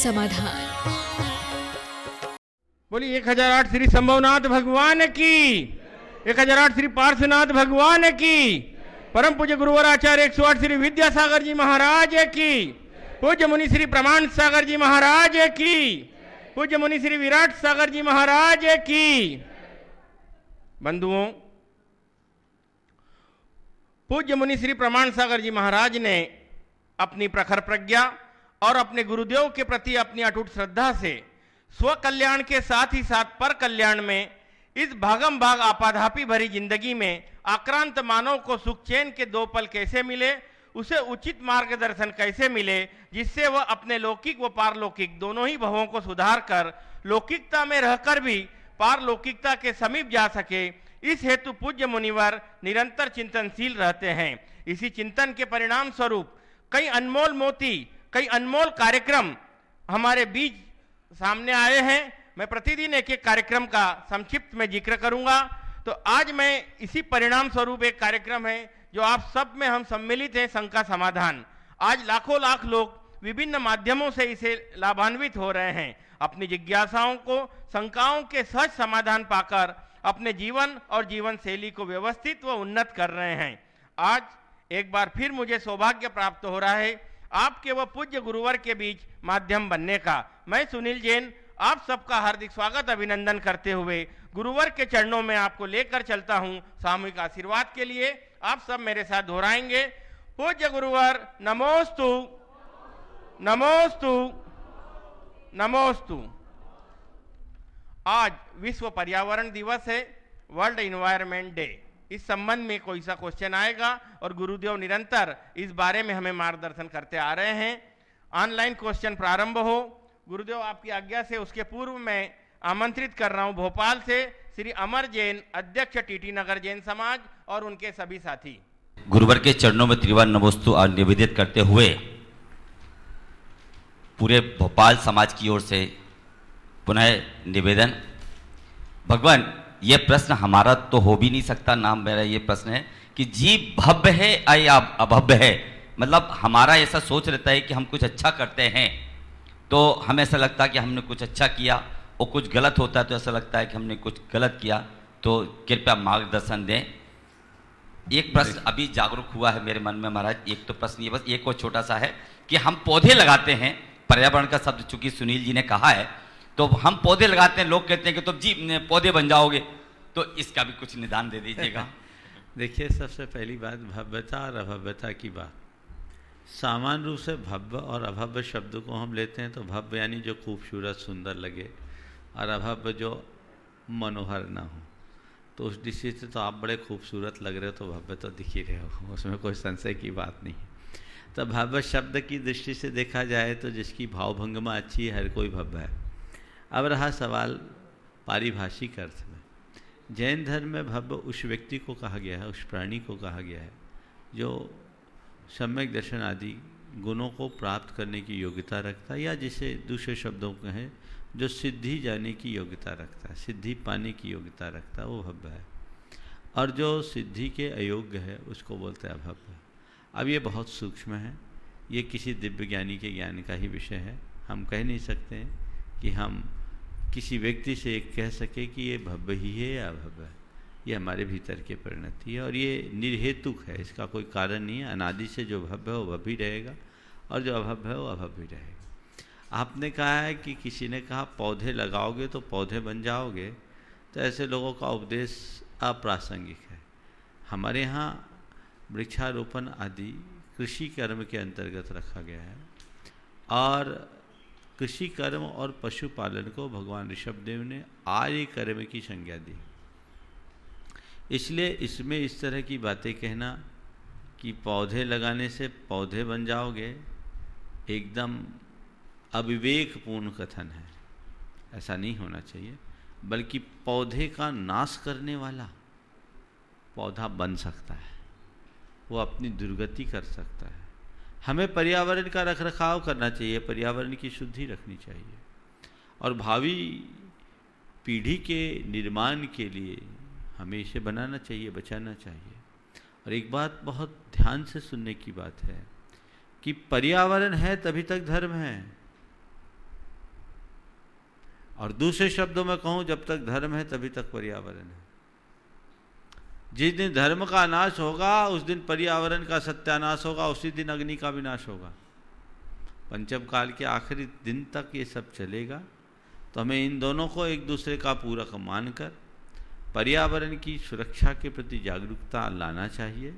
समाधान। बोलिए 1008 श्री संभवनाथ भगवान की, 1008 श्री पार्श्वनाथ भगवान की, परम पूज्य गुरुवर आचार्य 108 श्री विद्यासागर जी महाराज की, पूज्य मुनि श्री प्रमाण सागर जी महाराज की, पूज्य मुनि श्री विराट सागर जी महाराज की। बंधुओं, पूज्य मुनि श्री प्रमाण सागर जी महाराज ने अपनी प्रखर प्रज्ञा और अपने गुरुदेव के प्रति अपनी अटूट श्रद्धा से स्व कल्याण के साथ ही साथ पर कल्याण में इस भागम भाग आपाधापी भरी जिंदगी में आक्रांत मानव को सुख चैन के दो पल कैसे मिले, उसे उचित मार्गदर्शन कैसे मिले, जिससे वह अपने लौकिक व पारलौकिक दोनों ही भवों को सुधार कर लौकिकता में रहकर भी पारलौकिकता के समीप जा सके, इस हेतु पूज्य मुनिवर निरंतर चिंतनशील रहते हैं। इसी चिंतन के परिणाम स्वरूप कई अनमोल मोती, कई अनमोल कार्यक्रम हमारे बीच सामने आए हैं। मैं प्रतिदिन एक एक कार्यक्रम का संक्षिप्त में जिक्र करूंगा। तो आज मैं इसी परिणाम स्वरूप एक कार्यक्रम है जो आप सब में हम सम्मिलित हैं, शंका समाधान। आज लाखों लाख लोग विभिन्न माध्यमों से इसे लाभान्वित हो रहे हैं, अपनी जिज्ञासाओं को, शंकाओं के सहज समाधान पाकर अपने जीवन और जीवन शैली को व्यवस्थित व उन्नत कर रहे हैं। आज एक बार फिर मुझे सौभाग्य प्राप्त हो रहा है आपके व पूज्य गुरुवर के बीच माध्यम बनने का। मैं सुनील जैन आप सबका हार्दिक स्वागत अभिनंदन करते हुए गुरुवर के चरणों में आपको लेकर चलता हूं सामूहिक आशीर्वाद के लिए। आप सब मेरे साथ दोहराएंगे, पूज्य गुरुवर नमोस्तु नमोस्तु नमोस्तु। आज विश्व पर्यावरण दिवस है, वर्ल्ड इन्वायरमेंट डे। इस संबंध में कोई सा क्वेश्चन आएगा और गुरुदेव निरंतर इस बारे में हमें मार्गदर्शन करते आ रहे हैं। ऑनलाइन क्वेश्चन प्रारंभ हो, गुरुदेव आपकी आज्ञा से उसके पूर्व मैं आमंत्रित कर रहा हूं भोपाल से श्री अमर जैन, अध्यक्ष टीटी नगर जैन समाज और उनके सभी साथी। गुरुवर के चरणों में त्रिवार नमोस्तु और निवेदित करते हुए पूरे भोपाल समाज की ओर से पुनः निवेदन। भगवान, ये प्रश्न हमारा तो हो भी नहीं सकता, नाम मेरा ये प्रश्न है कि जीव भव्य है या अभव्य है। मतलब हमारा ऐसा सोच रहता है कि हम कुछ अच्छा करते हैं तो हमें ऐसा लगता है कि हमने कुछ अच्छा किया, और कुछ गलत होता है तो ऐसा लगता है कि हमने कुछ गलत किया। तो कृपया मार्गदर्शन दें। एक प्रश्न अभी जागरूक हुआ है मेरे मन में महाराज। एक तो प्रश्न ये, बस एक और छोटा सा है कि हम पौधे लगाते हैं, पर्यावरण का शब्द चूंकि सुनील जी ने कहा है, तो हम पौधे लगाते हैं, लोग कहते हैं कि तुम जी पौधे बन जाओगे, तो इसका भी कुछ निदान दे दीजिएगा। देखिए, सबसे पहली बात भव्यता और अभव्यता की बात। सामान्य रूप से भव्य और अभव्य शब्द को हम लेते हैं तो भव्य यानी जो खूबसूरत सुंदर लगे, और अभव्य जो मनोहर ना हो। तो उस दृष्टि से तो आप बड़े खूबसूरत लग रहे हो, तो भव्य तो दिख ही रहे हो, उसमें कोई संशय की बात नहीं है। तो भव्य शब्द की दृष्टि से देखा जाए तो जिसकी भावभंगिमा अच्छी है, हर कोई भव्य है। अब रहा सवाल पारिभाषिक अर्थ में। जैन धर्म में भव्य उस व्यक्ति को कहा गया है, उस प्राणी को कहा गया है जो सम्यक दर्शन आदि गुणों को प्राप्त करने की योग्यता रखता है, या जिसे दूसरे शब्दों में कहें जो सिद्धि जाने की योग्यता रखता है, सिद्धि पाने की योग्यता रखता है, वो भव्य है। और जो सिद्धि के अयोग्य है उसको बोलते हैं अभव्य। अब ये बहुत सूक्ष्म है, ये किसी दिव्य ज्ञानी के ज्ञान का ही विषय है। हम कह नहीं सकते हैं कि हम किसी व्यक्ति से कह सके कि ये भव्य ही है या अभव्य है। ये हमारे भीतर की परिणति है और ये निर्हेतुक है, इसका कोई कारण नहीं है। अनादि से जो भव्य है वो भव्य ही रहेगा और जो अभव्य है वो अभव्य ही रहेगा। आपने कहा है कि किसी ने कहा पौधे लगाओगे तो पौधे बन जाओगे, तो ऐसे लोगों का उपदेश अप्रासंगिक है। हमारे यहाँ वृक्षारोपण आदि कृषि कर्म के अंतर्गत रखा गया है, और कृषि कर्म और पशुपालन को भगवान ऋषभदेव ने आर्य कर्म की संज्ञा दी। इसलिए इसमें इस तरह की बातें कहना कि पौधे लगाने से पौधे बन जाओगे, एकदम अविवेकपूर्ण कथन है। ऐसा नहीं होना चाहिए, बल्कि पौधे का नाश करने वाला पौधा बन सकता है, वो अपनी दुर्गति कर सकता है। हमें पर्यावरण का रखरखाव करना चाहिए, पर्यावरण की शुद्धि रखनी चाहिए, और भावी पीढ़ी के निर्माण के लिए हमें इसे बनाना चाहिए, बचाना चाहिए। और एक बात बहुत ध्यान से सुनने की बात है कि पर्यावरण है तभी तक धर्म है। और दूसरे शब्दों में कहूँ, जब तक धर्म है तभी तक पर्यावरण है। जिस दिन धर्म का नाश होगा उस दिन पर्यावरण का सत्यानाश होगा, उसी दिन अग्नि का विनाश होगा। पंचम काल के आखिरी दिन तक ये सब चलेगा। तो हमें इन दोनों को एक दूसरे का पूरक मानकर पर्यावरण की सुरक्षा के प्रति जागरूकता लाना चाहिए।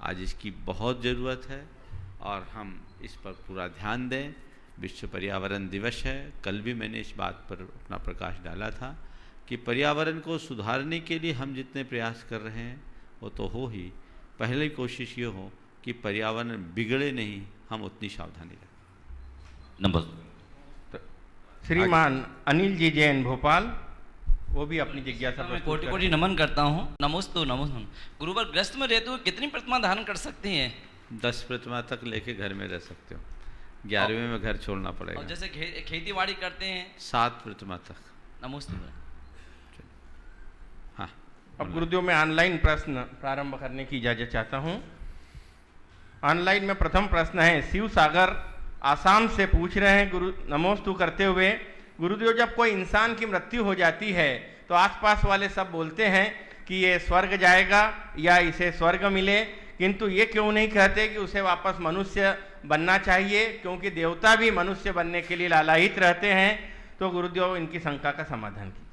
आज इसकी बहुत ज़रूरत है और हम इस पर पूरा ध्यान दें। विश्व पर्यावरण दिवस है। कल भी मैंने इस बात पर अपना प्रकाश डाला था कि पर्यावरण को सुधारने के लिए हम जितने प्रयास कर रहे हैं वो तो हो ही, पहले कोशिश ये हो कि पर्यावरण बिगड़े नहीं, हम उतनी सावधानी रखें। नंबर श्रीमान अनिल जी जैन भोपाल, वो भी अपनी जिज्ञासा मैं प्रस्तुत कोटि करें। कोटि नमन करता हूँ। नमोस्तु नमोस्तु। गुरुवर ग्रस्त में रहते हुए कितनी प्रतिमा धारण कर सकती हैं? 10 प्रतिमा तक लेके घर में रह सकते हो, 11वें में घर छोड़ना और पड़ेगा। जैसे खेती बाड़ी करते हैं? 7 प्रतिमा तक। नमोस्तु। हाँ, अब गुरुदेव मैं ऑनलाइन प्रश्न प्रारंभ करने की इजाजत चाहता हूँ। ऑनलाइन में प्रथम प्रश्न है, शिव सागर आसाम से पूछ रहे हैं, गुरु नमोस्तु करते हुए, गुरुदेव जब कोई इंसान की मृत्यु हो जाती है तो आसपास वाले सब बोलते हैं कि ये स्वर्ग जाएगा या इसे स्वर्ग मिले, किंतु ये क्यों नहीं कहते कि उसे वापस मनुष्य बनना चाहिए, क्योंकि देवता भी मनुष्य बनने के लिए लालायित रहते हैं। तो गुरुदेव इनकी शंका का समाधान कीजिए।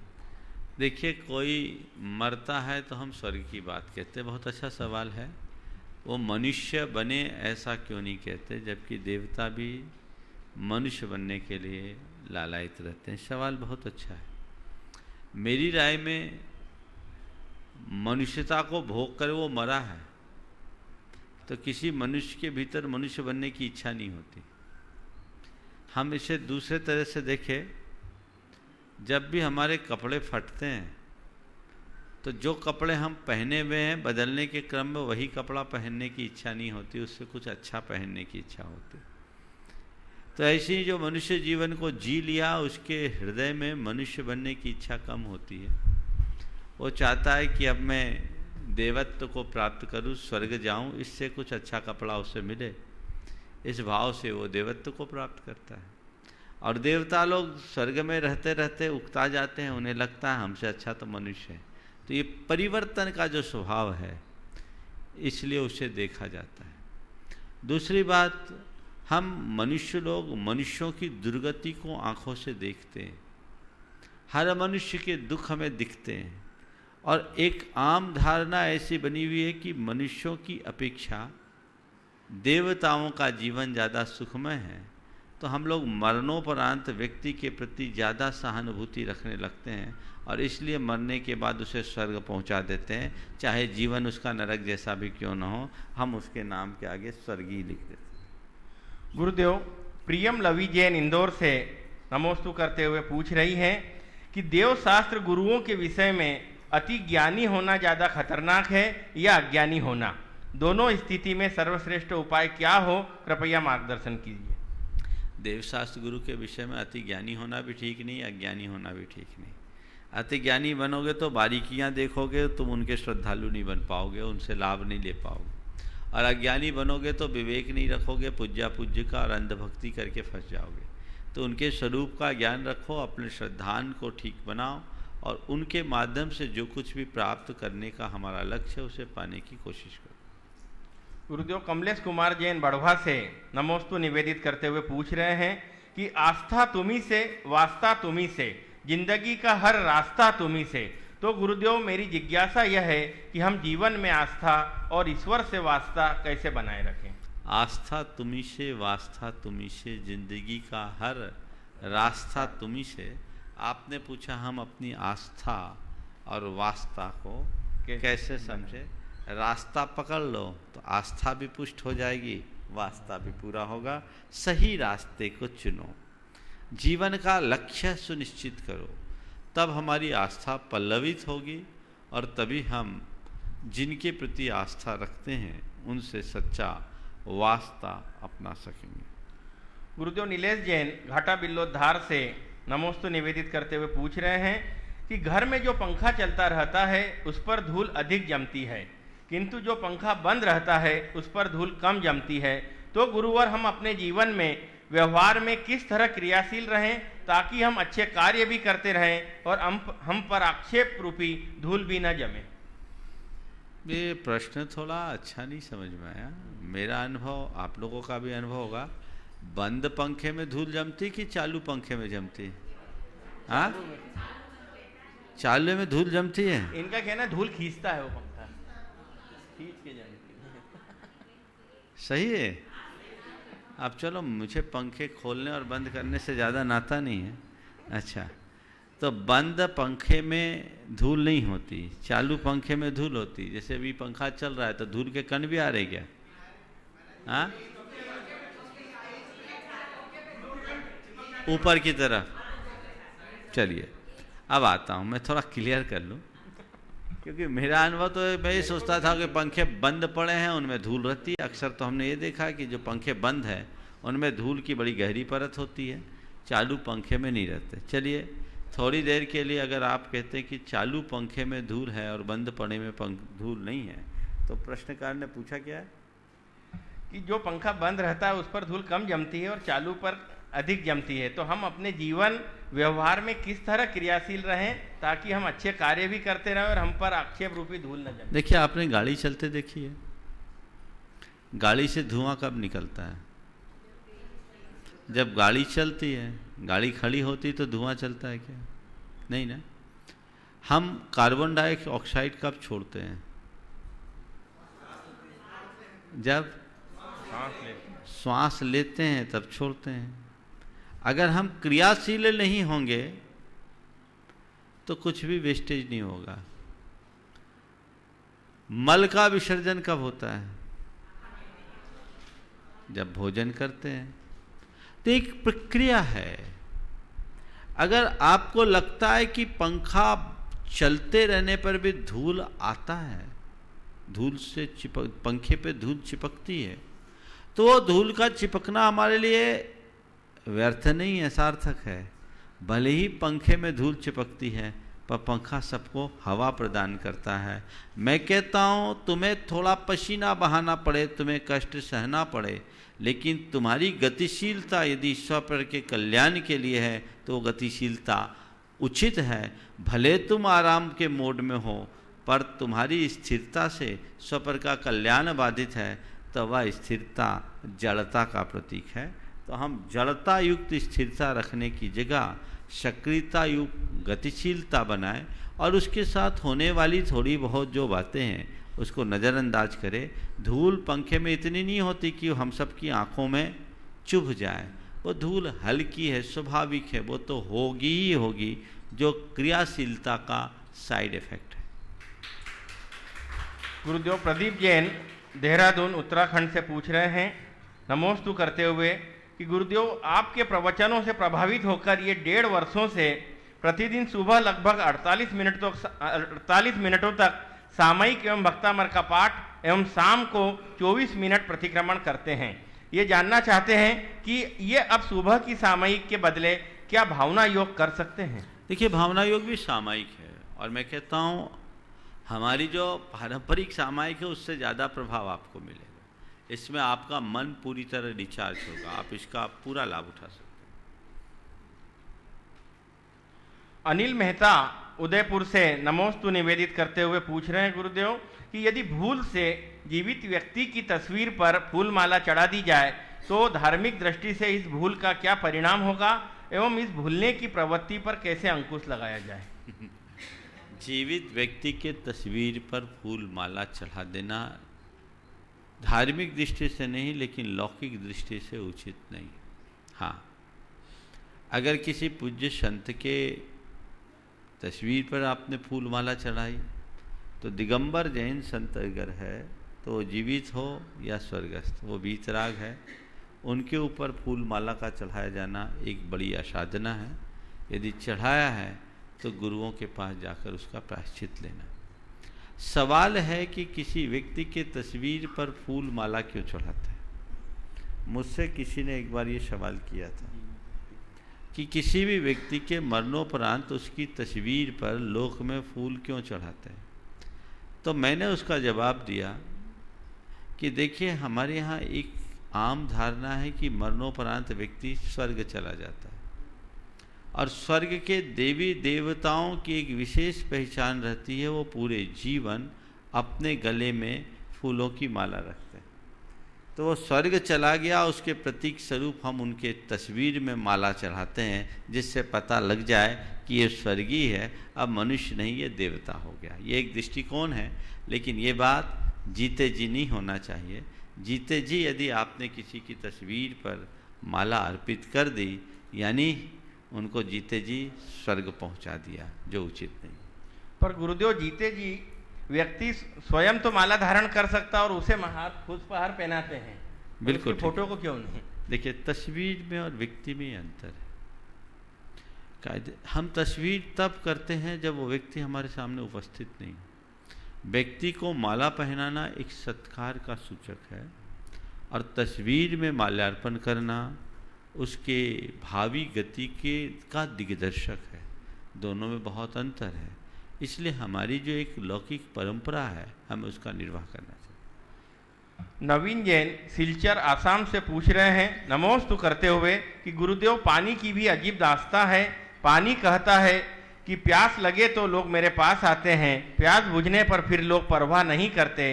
देखिए, कोई मरता है तो हम स्वर्ग की बात कहते हैं, बहुत अच्छा सवाल है। वो मनुष्य बने ऐसा क्यों नहीं कहते, जबकि देवता भी मनुष्य बनने के लिए लालायित रहते हैं? सवाल बहुत अच्छा है। मेरी राय में मनुष्यता को भोग कर वो मरा है तो किसी मनुष्य के भीतर मनुष्य बनने की इच्छा नहीं होती। हम इसे दूसरे तरह से देखें, जब भी हमारे कपड़े फटते हैं तो जो कपड़े हम पहने हुए हैं बदलने के क्रम में वही कपड़ा पहनने की इच्छा नहीं होती, उससे कुछ अच्छा पहनने की इच्छा होती। तो ऐसे ही जो मनुष्य जीवन को जी लिया उसके हृदय में मनुष्य बनने की इच्छा कम होती है। वो चाहता है कि अब मैं देवत्व को प्राप्त करूं, स्वर्ग जाऊं, इससे कुछ अच्छा कपड़ा उसे मिले, इस भाव से वो देवत्व को प्राप्त करता है। और देवता लोग स्वर्ग में रहते रहते उकता जाते हैं, उन्हें लगता है हमसे अच्छा तो मनुष्य है। तो ये परिवर्तन का जो स्वभाव है इसलिए उसे देखा जाता है। दूसरी बात, हम मनुष्य लोग मनुष्यों की दुर्गति को आंखों से देखते हैं, हर मनुष्य के दुख हमें दिखते हैं, और एक आम धारणा ऐसी बनी हुई है कि मनुष्यों की अपेक्षा देवताओं का जीवन ज़्यादा सुखमय है। तो हम लोग मरणोपरांत व्यक्ति के प्रति ज़्यादा सहानुभूति रखने लगते हैं और इसलिए मरने के बाद उसे स्वर्ग पहुंचा देते हैं, चाहे जीवन उसका नरक जैसा भी क्यों न हो, हम उसके नाम के आगे स्वर्गीय लिख देते हैं। गुरुदेव प्रियम लवी जैन इंदौर से नमोस्तु करते हुए पूछ रही हैं कि देव शास्त्र गुरुओं के विषय में अति ज्ञानी होना ज़्यादा खतरनाक है या अज्ञानी होना, दोनों स्थिति में सर्वश्रेष्ठ उपाय क्या हो, कृपया मार्गदर्शन कीजिए। देवशास्त्र गुरु के विषय में अति ज्ञानी होना भी ठीक नहीं, अज्ञानी होना भी ठीक नहीं। अति ज्ञानी बनोगे तो बारीकियां देखोगे, तुम उनके श्रद्धालु नहीं बन पाओगे, उनसे लाभ नहीं ले पाओगे। और अज्ञानी बनोगे तो विवेक नहीं रखोगे, पूज्या पूज्य का और अंधभक्ति करके फंस जाओगे। तो उनके स्वरूप का ज्ञान रखो, अपने श्रद्धान को ठीक बनाओ और उनके माध्यम से जो कुछ भी प्राप्त करने का हमारा लक्ष्य है उसे पाने की कोशिश करो। गुरुदेव कमलेश कुमार जैन बढ़वा से नमोस्तु निवेदित करते हुए पूछ रहे हैं कि आस्था तुम्ही से, वास्ता तुम्ही से, जिंदगी का हर रास्ता तुम्ही से। तो गुरुदेव मेरी जिज्ञासा यह है कि हम जीवन में आस्था और ईश्वर से वास्ता कैसे बनाए रखें। आस्था तुम्ही से, वास्ता तुम्ही से, जिंदगी का हर रास्ता तुम्ही से। आपने पूछा हम अपनी आस्था और वास्ता को कैसे समझे। रास्ता पकड़ लो तो आस्था भी पुष्ट हो जाएगी, वास्ता भी पूरा होगा। सही रास्ते को चुनो, जीवन का लक्ष्य सुनिश्चित करो, तब हमारी आस्था पल्लवित होगी और तभी हम जिनके प्रति आस्था रखते हैं उनसे सच्चा वास्ता अपना सकेंगे। गुरुदेव नीलेश जैन घाटा बिल्लोद्धार से नमोस्तु निवेदित करते हुए पूछ रहे हैं कि घर में जो पंखा चलता रहता है उस पर धूल अधिक जमती है, किंतु जो पंखा बंद रहता है उस पर धूल कम जमती है। तो गुरुवर हम अपने जीवन में व्यवहार में किस तरह क्रियाशील रहें ताकि हम अच्छे कार्य भी करते रहें और हम पर आक्षेप रूपी धूल भी न जमे। ये प्रश्न थोड़ा अच्छा नहीं समझ में आया। मेरा अनुभव, आप लोगों का भी अनुभव होगा, बंद पंखे में धूल जमती कि चालू पंखे में जमती? हाँ, चालू में धूल जमती है। इनका कहना धूल खींचता है, वो पंखा खींच के जमती है। सही है। अब चलो, मुझे पंखे खोलने और बंद करने से ज़्यादा नाता नहीं है। अच्छा, तो बंद पंखे में धूल नहीं होती, चालू पंखे में धूल होती। जैसे अभी पंखा चल रहा है तो धूल के कण भी आ रहे क्या? हाँ, ऊपर की तरफ। चलिए, अब आता हूँ, मैं थोड़ा क्लियर कर लूँ, क्योंकि मेरा अनुभव तो मैं ये सोचता था कि पंखे बंद पड़े हैं उनमें धूल रहती है। अक्सर तो हमने ये देखा कि जो पंखे बंद हैं उनमें धूल की बड़ी गहरी परत होती है, चालू पंखे में नहीं रहते। चलिए, थोड़ी देर के लिए अगर आप कहते हैं कि चालू पंखे में धूल है और बंद पड़े में धूल नहीं है, तो प्रश्नकार ने पूछा क्या है कि जो पंखा बंद रहता है उस पर धूल कम जमती है और चालू पर अधिक जमती है, तो हम अपने जीवन व्यवहार में किस तरह क्रियाशील रहें ताकि हम अच्छे कार्य भी करते रहें और हम पर आक्षेप रूपी धूल न जमे। देखिए, आपने गाड़ी चलते देखी है, गाड़ी से धुआं कब निकलता है? जब गाड़ी चलती है। गाड़ी खड़ी होती तो धुआं चलता है क्या? नहीं ना। हम कार्बन डाइऑक्साइड कब छोड़ते हैं? जब श्वास लेते हैं तब छोड़ते हैं। अगर हम क्रियाशील नहीं होंगे तो कुछ भी वेस्टेज नहीं होगा। मल का विसर्जन कब होता है? जब भोजन करते हैं। तो एक प्रक्रिया है। अगर आपको लगता है कि पंखा चलते रहने पर भी धूल आता है, धूल से पंखे पे धूल चिपकती है, तो वो धूल का चिपकना हमारे लिए व्यर्थ नहीं है, सार्थक है। भले ही पंखे में धूल चिपकती है, पर पंखा सबको हवा प्रदान करता है। मैं कहता हूँ तुम्हें थोड़ा पसीना बहाना पड़े, तुम्हें कष्ट सहना पड़े, लेकिन तुम्हारी गतिशीलता यदि ईश्वर पर के कल्याण के लिए है तो गतिशीलता उचित है। भले तुम आराम के मोड में हो, पर तुम्हारी स्थिरता से स्वपर का कल्याण बाधित है, तो वह स्थिरता जड़ता का प्रतीक है। तो हम जड़ता युक्त स्थिरता रखने की जगह सक्रियता युक्त गतिशीलता बनाएं और उसके साथ होने वाली थोड़ी बहुत जो बातें हैं उसको नज़रअंदाज करें। धूल पंखे में इतनी नहीं होती कि हम सब की आँखों में चुभ जाए। वो धूल हल्की है, स्वाभाविक है, वो तो होगी ही होगी, जो क्रियाशीलता का साइड इफेक्ट है। गुरुदेव प्रदीप जैन देहरादून उत्तराखंड से पूछ रहे हैं, नमोस्तु करते हुए, कि गुरुदेव आपके प्रवचनों से प्रभावित होकर ये 1.5 वर्षों से प्रतिदिन सुबह लगभग 48 मिनटों तक सामयिक एवं भक्तामर का पाठ एवं शाम को 24 मिनट प्रतिक्रमण करते हैं। ये जानना चाहते हैं कि ये अब सुबह की सामयिक के बदले क्या भावना योग कर सकते हैं? देखिए, भावना योग भी सामयिक है, और मैं कहता हूँ हमारी जो पारंपरिक सामयिक है उससे ज़्यादा प्रभाव आपको मिलेगा। इसमें आपका मन पूरी तरह रिचार्ज होगा, आप इसका पूरा लाभ उठा सकते हैं। अनिल मेहता उदयपुर से नमोस्तु निवेदित करते हुए पूछ रहे हैं गुरुदेव कि यदि भूल से जीवित व्यक्ति की तस्वीर पर फूलमाला चढ़ा दी जाए तो धार्मिक दृष्टि से इस भूल का क्या परिणाम होगा एवं इस भूलने की प्रवृत्ति पर कैसे अंकुश लगाया जाए? जीवित व्यक्ति के तस्वीर पर फूलमाला चढ़ा देना धार्मिक दृष्टि से नहीं, लेकिन लौकिक दृष्टि से उचित नहीं। हाँ, अगर किसी पूज्य संत के तस्वीर पर आपने फूलमाला चढ़ाई तो दिगंबर जैन संत अगर है तो जीवित हो या स्वर्गस्थ, वो वीतराग है, उनके ऊपर फूलमाला का चढ़ाया जाना एक बड़ी असाधना है। यदि चढ़ाया है तो गुरुओं के पास जाकर उसका प्रायश्चित लेना। सवाल है कि किसी व्यक्ति के तस्वीर पर फूलमाला क्यों चढ़ाते हैं? मुझसे किसी ने एक बार ये सवाल किया था कि किसी भी व्यक्ति के मरणोपरांत उसकी तस्वीर पर लोक में फूल क्यों चढ़ाते हैं? तो मैंने उसका जवाब दिया कि देखिए, हमारे यहाँ एक आम धारणा है कि मरणोपरांत व्यक्ति स्वर्ग चला जाता है, और स्वर्ग के देवी देवताओं की एक विशेष पहचान रहती है, वो पूरे जीवन अपने गले में फूलों की माला रखते हैं। तो वो स्वर्ग चला गया, उसके प्रतीक स्वरूप हम उनके तस्वीर में माला चढ़ाते हैं, जिससे पता लग जाए कि ये स्वर्गीय है, अब मनुष्य नहीं, ये देवता हो गया। ये एक दृष्टिकोण है, लेकिन ये बात जीते जी नहीं होना चाहिए। जीते जी यदि आपने किसी की तस्वीर पर माला अर्पित कर दी, यानी उनको जीते जी स्वर्ग पहुंचा दिया, जो उचित नहीं। पर गुरुदेव, जीते जी व्यक्ति स्वयं तो माला धारण कर सकता और उसे पुष्पहार पहनाते हैं, बिल्कुल, फोटो को क्यों नहीं? देखिए, तस्वीर में और व्यक्ति में अंतर है। कायदे हम तस्वीर तब करते हैं जब वो व्यक्ति हमारे सामने उपस्थित नहीं। व्यक्ति को माला पहनाना एक सत्कार का सूचक है, और तस्वीर में माल्यार्पण करना उसके भावी गति का दिग्दर्शक है। दोनों में बहुत अंतर है, इसलिए हमारी जो एक लौकिक परंपरा है, हमें उसका निर्वाह करना चाहिए। नवीन जैन सिलचर आसाम से पूछ रहे हैं, नमोस्तु करते हुए, कि गुरुदेव, पानी की भी अजीब दास्तां है। पानी कहता है कि प्यास लगे तो लोग मेरे पास आते हैं, प्यास बुझने पर फिर लोग परवाह नहीं करते।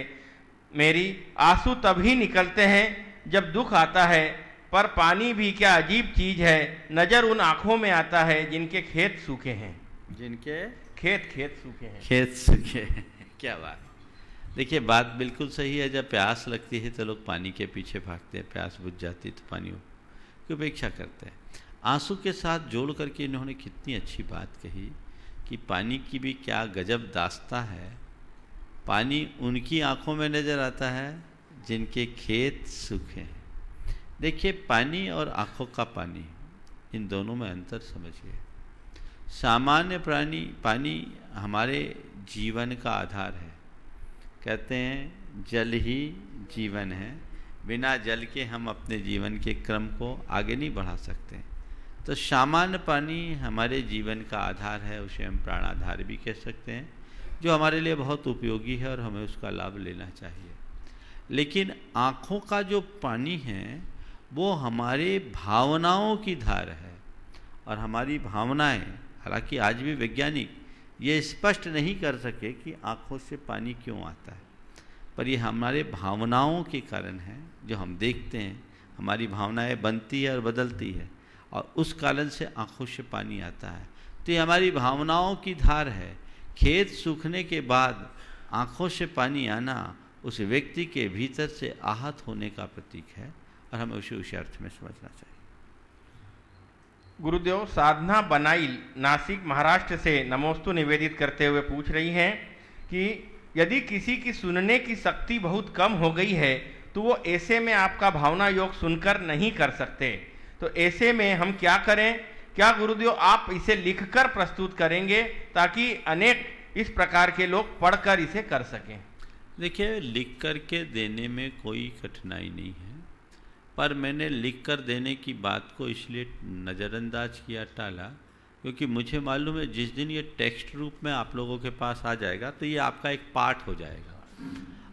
मेरी आंसू तभी निकलते हैं जब दुख आता है, पर पानी भी क्या अजीब चीज है। नजर उन आंखों में आता है जिनके खेत सूखे हैं। जिनके खेत सूखे हैं। खेत सूखे हैं, क्या बात। देखिए, बात बिल्कुल सही है। जब प्यास लगती है तो लोग पानी के पीछे भागते हैं, प्यास बुझ जाती है तो पानी की उपेक्षा करते हैं। आंसू के साथ जोड़ करके इन्होंने कितनी अच्छी बात कही कि पानी की भी क्या गजब दास्तां है। पानी उनकी आंखों में नजर आता है जिनके खेत सूखे हैं। देखिए, पानी और आंखों का पानी, इन दोनों में अंतर समझिए। सामान्य पानी हमारे जीवन का आधार है। कहते हैं जल ही जीवन है, बिना जल के हम अपने जीवन के क्रम को आगे नहीं बढ़ा सकते। तो सामान्य पानी हमारे जीवन का आधार है, उसे हम प्राणाधार भी कह सकते हैं, जो हमारे लिए बहुत उपयोगी है और हमें उसका लाभ लेना चाहिए। लेकिन आँखों का जो पानी है वो हमारे भावनाओं की धार है, और हमारी भावनाएं, हालांकि आज भी वैज्ञानिक ये स्पष्ट नहीं कर सके कि आँखों से पानी क्यों आता है, पर ये हमारे भावनाओं के कारण है। जो हम देखते हैं, हमारी भावनाएं बनती है और बदलती है, और उस कारण से आँखों से पानी आता है। तो ये हमारी भावनाओं की धार है। खेत सूखने के बाद आँखों से पानी आना उस व्यक्ति के भीतर से आहत होने का प्रतीक है, और हमें उसे उसी अर्थ में समझना चाहिए। गुरुदेव, साधना बनाइल नासिक महाराष्ट्र से नमोस्तु निवेदित करते हुए पूछ रही हैं कि यदि किसी की सुनने की शक्ति बहुत कम हो गई है तो वो ऐसे में आपका भावना योग सुनकर नहीं कर सकते, तो ऐसे में हम क्या करें? क्या गुरुदेव आप इसे लिखकर प्रस्तुत करेंगे ताकि अनेक इस प्रकार के लोग पढ़कर इसे कर सकें? देखिए, लिख कर के देने में कोई कठिनाई नहीं है, पर मैंने लिख कर देने की बात को इसलिए नज़रअंदाज किया, टाला, क्योंकि मुझे मालूम है जिस दिन ये टेक्स्ट रूप में आप लोगों के पास आ जाएगा तो ये आपका एक पाठ हो जाएगा,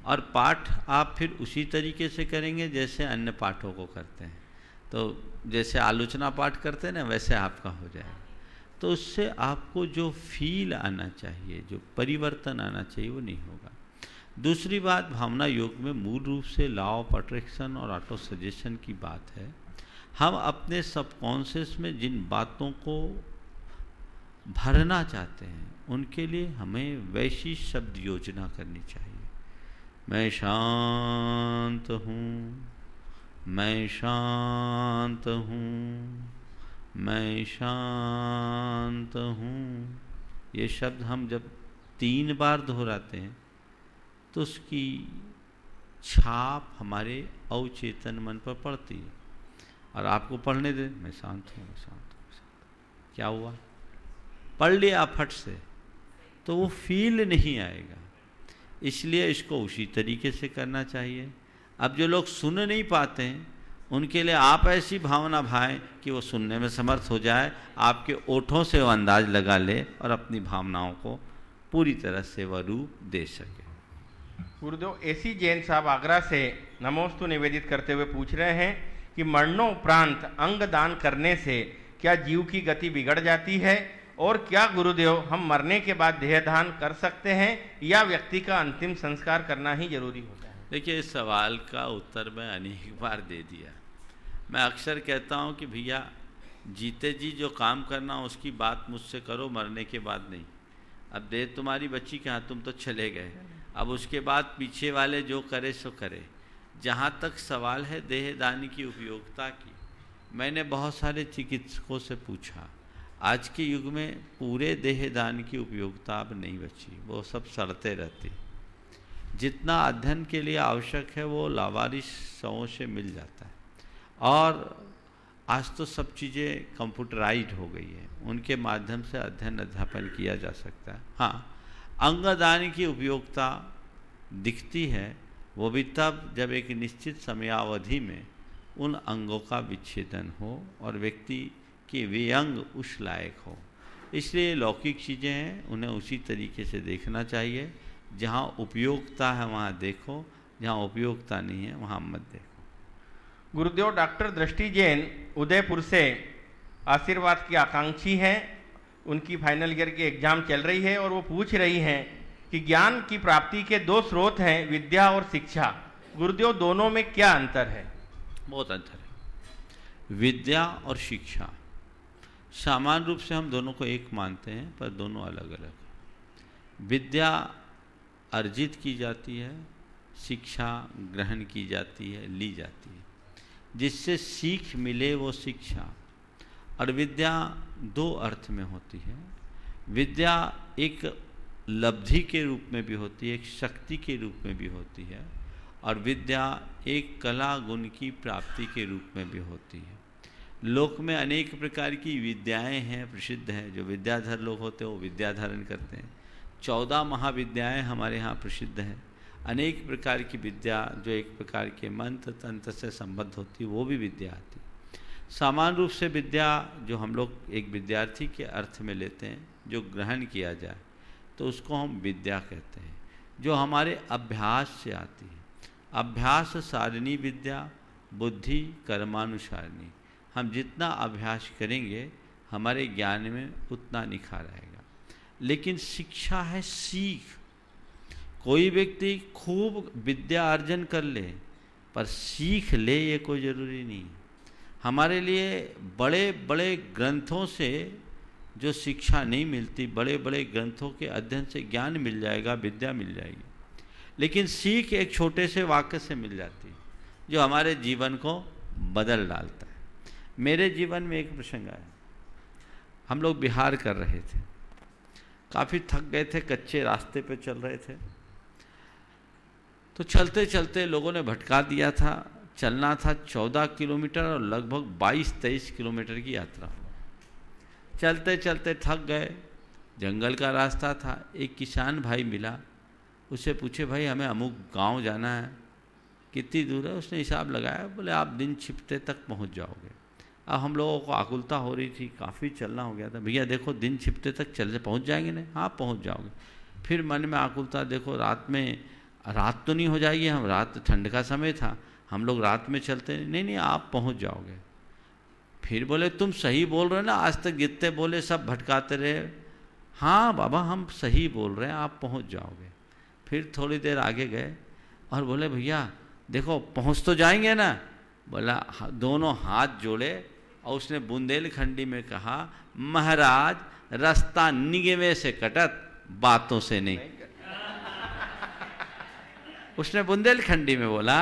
और पाठ आप फिर उसी तरीके से करेंगे जैसे अन्य पाठों को करते हैं। तो जैसे आलोचना पाठ करते हैं ना, वैसे आपका हो जाएगा। तो उससे आपको जो फील आना चाहिए, जो परिवर्तन आना चाहिए, वो नहीं होगा। दूसरी बात, भावना योग में मूल रूप से लॉ ऑफ अट्रैक्शन और ऑटो सजेशन की बात है। हम अपने सबकॉन्शियस में जिन बातों को भरना चाहते हैं, उनके लिए हमें वैसी शब्द योजना करनी चाहिए। मैं शांत हूँ, मैं शांत हूँ, मैं शांत हूँ। ये शब्द हम जब 3 बार दोहराते हैं तो उसकी छाप हमारे अवचेतन मन पर पड़ती है। और आपको पढ़ने दे, मैं शांत हूँ, मैं शांत हूँ, मैं शांत हूँ, क्या हुआ? पढ़ लिया फट से, तो वो फील नहीं आएगा। इसलिए इसको उसी तरीके से करना चाहिए। अब जो लोग सुन नहीं पाते हैं, उनके लिए आप ऐसी भावना भाएं कि वो सुनने में समर्थ हो जाए, आपके ओठों से वो अंदाज लगा ले और अपनी भावनाओं को पूरी तरह से वह रूप दे सके। गुरुदेव एसी जैन साहब आगरा से नमोस्तु निवेदित करते हुए पूछ रहे हैं कि मरणोपरांत अंग दान करने से क्या जीव की गति बिगड़ जाती है, और क्या गुरुदेव हम मरने के बाद देहदान कर सकते हैं या व्यक्ति का अंतिम संस्कार करना ही जरूरी होता है? देखिए, इस सवाल का उत्तर मैं अनेक बार दे दिया। मैं अक्सर कहता हूँ कि भैया जीते जी जो काम करना उसकी बात मुझसे करो, मरने के बाद नहीं। अब देह तुम्हारी बच्ची के हाथ, तुम तो चले गए, अब उसके बाद पीछे वाले जो करे सो करे। जहाँ तक सवाल है देहदान की उपयोगिता की, मैंने बहुत सारे चिकित्सकों से पूछा। आज के युग में पूरे देहदान की उपयोगिता अब नहीं बची, वो सब सड़ते रहती। जितना अध्ययन के लिए आवश्यक है वो लावारिसों से मिल जाता है, और आज तो सब चीज़ें कंप्यूटराइज्ड हो गई है, उनके माध्यम से अध्ययन अध्यापन किया जा सकता है। हाँ, अंगदान की उपयोगिता दिखती है वो भी तब जब एक निश्चित समयावधि में उन अंगों का विच्छेदन हो और व्यक्ति के वे अंग उस लायक हो। इसलिए लौकिक चीज़ें हैं, उन्हें उसी तरीके से देखना चाहिए। जहाँ उपयोगिता है वहाँ देखो, जहाँ उपयोगिता नहीं है वहाँ मत देखो। गुरुदेव डॉक्टर दृष्टि जैन उदयपुर से आशीर्वाद की आकांक्षी हैं। उनकी फाइनल ईयर की एग्जाम चल रही है और वो पूछ रही हैं कि ज्ञान की प्राप्ति के दो स्रोत हैं, विद्या और शिक्षा। गुरुदेव दोनों में क्या अंतर है? बहुत अंतर है। विद्या और शिक्षा सामान्य रूप से हम दोनों को एक मानते हैं, पर दोनों अलग अलग हैं। विद्या अर्जित की जाती है, शिक्षा ग्रहण की जाती है, ली जाती है। जिससे सीख मिले वो शिक्षा। और विद्या दो अर्थ में होती है। विद्या एक लब्धि के रूप में भी होती है, एक शक्ति के रूप में भी होती है, और विद्या एक कला गुण की प्राप्ति के रूप में भी होती है। लोक में अनेक प्रकार की विद्याएं हैं, प्रसिद्ध हैं। जो विद्याधर लोग होते हैं वो विद्या धारण करते हैं। 14 महाविद्याएं हमारे यहाँ प्रसिद्ध हैं। अनेक प्रकार की विद्या जो एक प्रकार के मंत्र तंत्र से संबद्ध होती है वो भी विद्या आती है। सामान्य रूप से विद्या जो हम लोग एक विद्यार्थी के अर्थ में लेते हैं, जो ग्रहण किया जाए तो उसको हम विद्या कहते हैं, जो हमारे अभ्यास से आती है। अभ्यास सारिणी विद्या, बुद्धि कर्मानुसारिणी। हम जितना अभ्यास करेंगे हमारे ज्ञान में उतना निखार आएगा। लेकिन शिक्षा है सीख। कोई व्यक्ति खूब विद्या अर्जन कर ले पर सीख ले ये कोई ज़रूरी नहीं। हमारे लिए बड़े बड़े ग्रंथों से जो शिक्षा नहीं मिलती, बड़े बड़े ग्रंथों के अध्ययन से ज्ञान मिल जाएगा, विद्या मिल जाएगी, लेकिन सीख एक छोटे से वाक्य से मिल जाती है जो हमारे जीवन को बदल डालता है। मेरे जीवन में एक प्रसंग आया। हम लोग बिहार कर रहे थे, काफ़ी थक गए थे, कच्चे रास्ते पे चल रहे थे। तो चलते चलते लोगों ने भटका दिया था। चलना था 14 किलोमीटर और लगभग 22-23 किलोमीटर की यात्रा। चलते चलते थक गए, जंगल का रास्ता था। एक किसान भाई मिला, उससे पूछे भाई हमें अमुक गांव जाना है, कितनी दूर है? उसने हिसाब लगाया, बोले आप दिन छिपते तक पहुंच जाओगे। अब हम लोगों को आकुलता हो रही थी, काफ़ी चलना हो गया था। भैया देखो दिन छिपते तक चल पहुंच जाएंगे ना? हाँ पहुंच जाओगे। फिर मन में आकुलता, देखो रात तो नहीं हो जाएगी? हम रात, ठंड का समय था, हम लोग रात में चलते नहीं आप पहुंच जाओगे। फिर बोले तुम सही बोल रहे ना, आज तक जितने बोले सब भटकाते रहे। हाँ बाबा हम सही बोल रहे हैं, आप पहुंच जाओगे। फिर थोड़ी देर आगे गए और बोले भैया देखो पहुंच तो जाएंगे ना? बोला दोनों हाथ जोड़े और उसने बुंदेलखंडी में कहा, महाराज रास्ता निगमे से कटत, बातों से नहीं। उसने बुंदेलखंडी में बोला,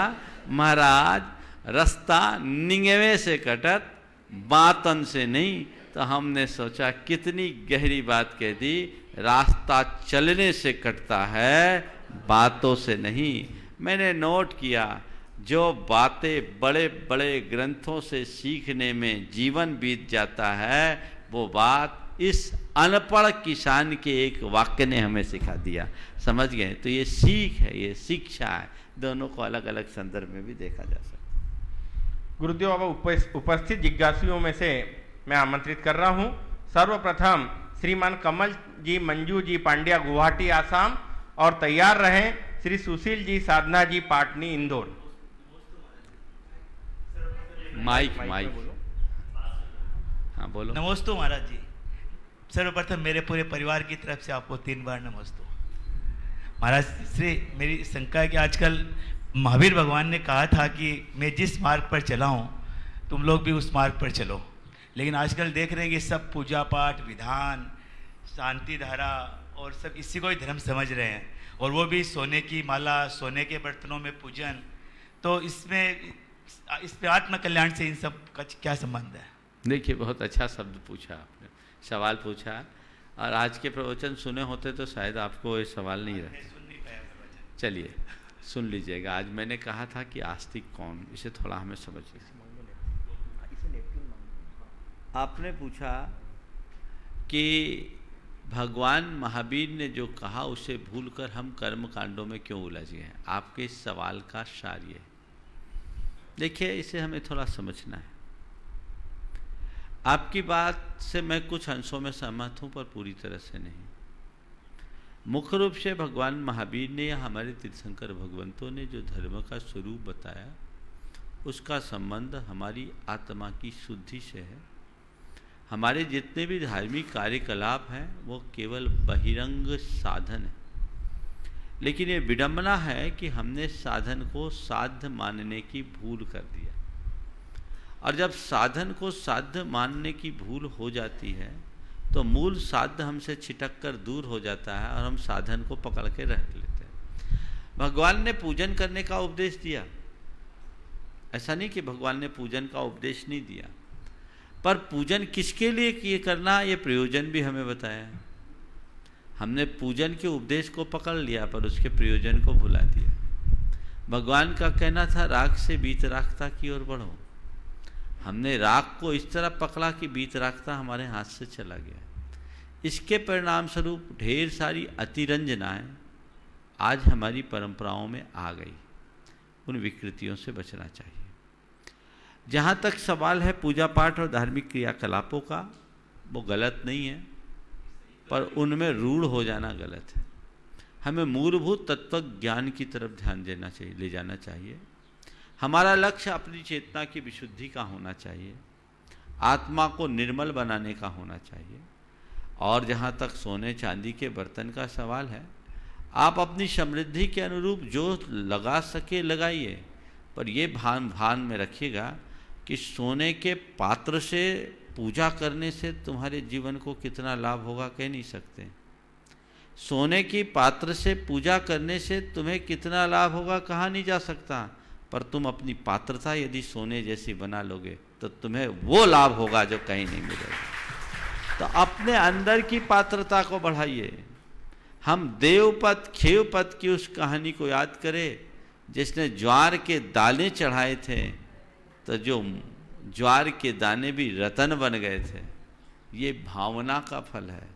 महाराज रास्ता निगमे से कटत, बातन से नहीं। तो हमने सोचा कितनी गहरी बात कह दी। रास्ता चलने से कटता है, बातों से नहीं। मैंने नोट किया, जो बातें बड़े बड़े ग्रंथों से सीखने में जीवन बीत जाता है, वो बात इस अनपढ़ किसान के एक वाक्य ने हमें सिखा दिया। समझ गए? तो ये सीख है, ये शिक्षा है। दोनों को अलग अलग संदर्भ में भी देखा जा सकता है। गुरुदेव अब उपस्थित जिज्ञासुओं में से मैं आमंत्रित कर रहा हूं। सर्वप्रथम श्रीमान कमल जी मंजू जी पांड्या, गुवाहाटी आसाम, और तैयार रहें श्री सुशील जी साधना जी पाटनी इंदौर। माइक हाँ बोलो। नमस्ते महाराज जी। सर्वप्रथम मेरे पूरे परिवार की तरफ से आपको 3 बार नमस्ते। महाराज श्री, मेरी शंका है कि आजकल महावीर भगवान ने कहा था कि मैं जिस मार्ग पर चला हूँ तुम लोग भी उस मार्ग पर चलो, लेकिन आजकल देख रहे हैं कि सब पूजा पाठ, विधान, शांति धारा और सब इसी को ही धर्म समझ रहे हैं, और वो भी सोने की माला, सोने के बर्तनों में पूजन। तो इसमें इस पे आत्म कल्याण से इन सब का क्या संबंध है? देखिए, बहुत अच्छा शब्द पूछा आपने, सवाल पूछा, और आज के प्रवचन सुने होते तो शायद आपको ये सवाल नहीं रहते। चलिए सुन लीजिएगा। आज मैंने कहा था कि आस्तिक कौन, इसे थोड़ा हमें समझ लीजिए। आपने पूछा कि भगवान महावीर ने जो कहा उसे भूलकर हम कर्म कांडों में क्यों उलझ गए हैं। आपके इस सवाल का सार ये है। देखिए, इसे हमें थोड़ा समझना है। आपकी बात से मैं कुछ अंशों में सहमत हूँ, पर पूरी तरह से नहीं। मुख्य रूप से भगवान महावीर ने या हमारे तीर्थंकर भगवंतों ने जो धर्म का स्वरूप बताया, उसका संबंध हमारी आत्मा की शुद्धि से है। हमारे जितने भी धार्मिक कार्यकलाप हैं वो केवल बहिरंग साधन है, लेकिन ये विडंबना है कि हमने साधन को साध्य मानने की भूल कर दिया। और जब साधन को साध्य मानने की भूल हो जाती है तो मूल साध्य हमसे छिटक कर दूर हो जाता है और हम साधन को पकड़ के रख लेते हैं। भगवान ने पूजन करने का उपदेश दिया, ऐसा नहीं कि भगवान ने पूजन का उपदेश नहीं दिया, पर पूजन किसके लिए किए करना, ये प्रयोजन भी हमें बताया। हमने पूजन के उपदेश को पकड़ लिया पर उसके प्रयोजन को भुला दिया। भगवान का कहना था राग से वीतरागता की ओर बढ़ो। हमने राग को इस तरह पकड़ा कि वीतरागता हमारे हाथ से चला गया। इसके परिणाम स्वरूप ढेर सारी अतिरंजनाएं आज हमारी परंपराओं में आ गई। उन विकृतियों से बचना चाहिए। जहाँ तक सवाल है पूजा पाठ और धार्मिक क्रियाकलापों का, वो गलत नहीं है, पर उनमें रूढ़ हो जाना गलत है। हमें मूलभूत तत्व ज्ञान की तरफ ध्यान देना चाहिए, ले जाना चाहिए। हमारा लक्ष्य अपनी चेतना की विशुद्धि का होना चाहिए, आत्मा को निर्मल बनाने का होना चाहिए। और जहाँ तक सोने चांदी के बर्तन का सवाल है, आप अपनी समृद्धि के अनुरूप जो लगा सके लगाइए, पर ये भान में रखिएगा कि सोने के पात्र से पूजा करने से तुम्हारे जीवन को कितना लाभ होगा कह नहीं सकते। सोने की पात्र से पूजा करने से तुम्हें कितना लाभ होगा कहा नहीं जा सकता, पर तुम अपनी पात्रता यदि सोने जैसी बना लोगे तो तुम्हें वो लाभ होगा जो कहीं नहीं मिलेगा। तो अपने अंदर की पात्रता को बढ़ाइए। हम देवपत खेवपत की उस कहानी को याद करें जिसने ज्वार के दाने चढ़ाए थे, तो जो ज्वार के दाने भी रतन बन गए थे। ये भावना का फल है।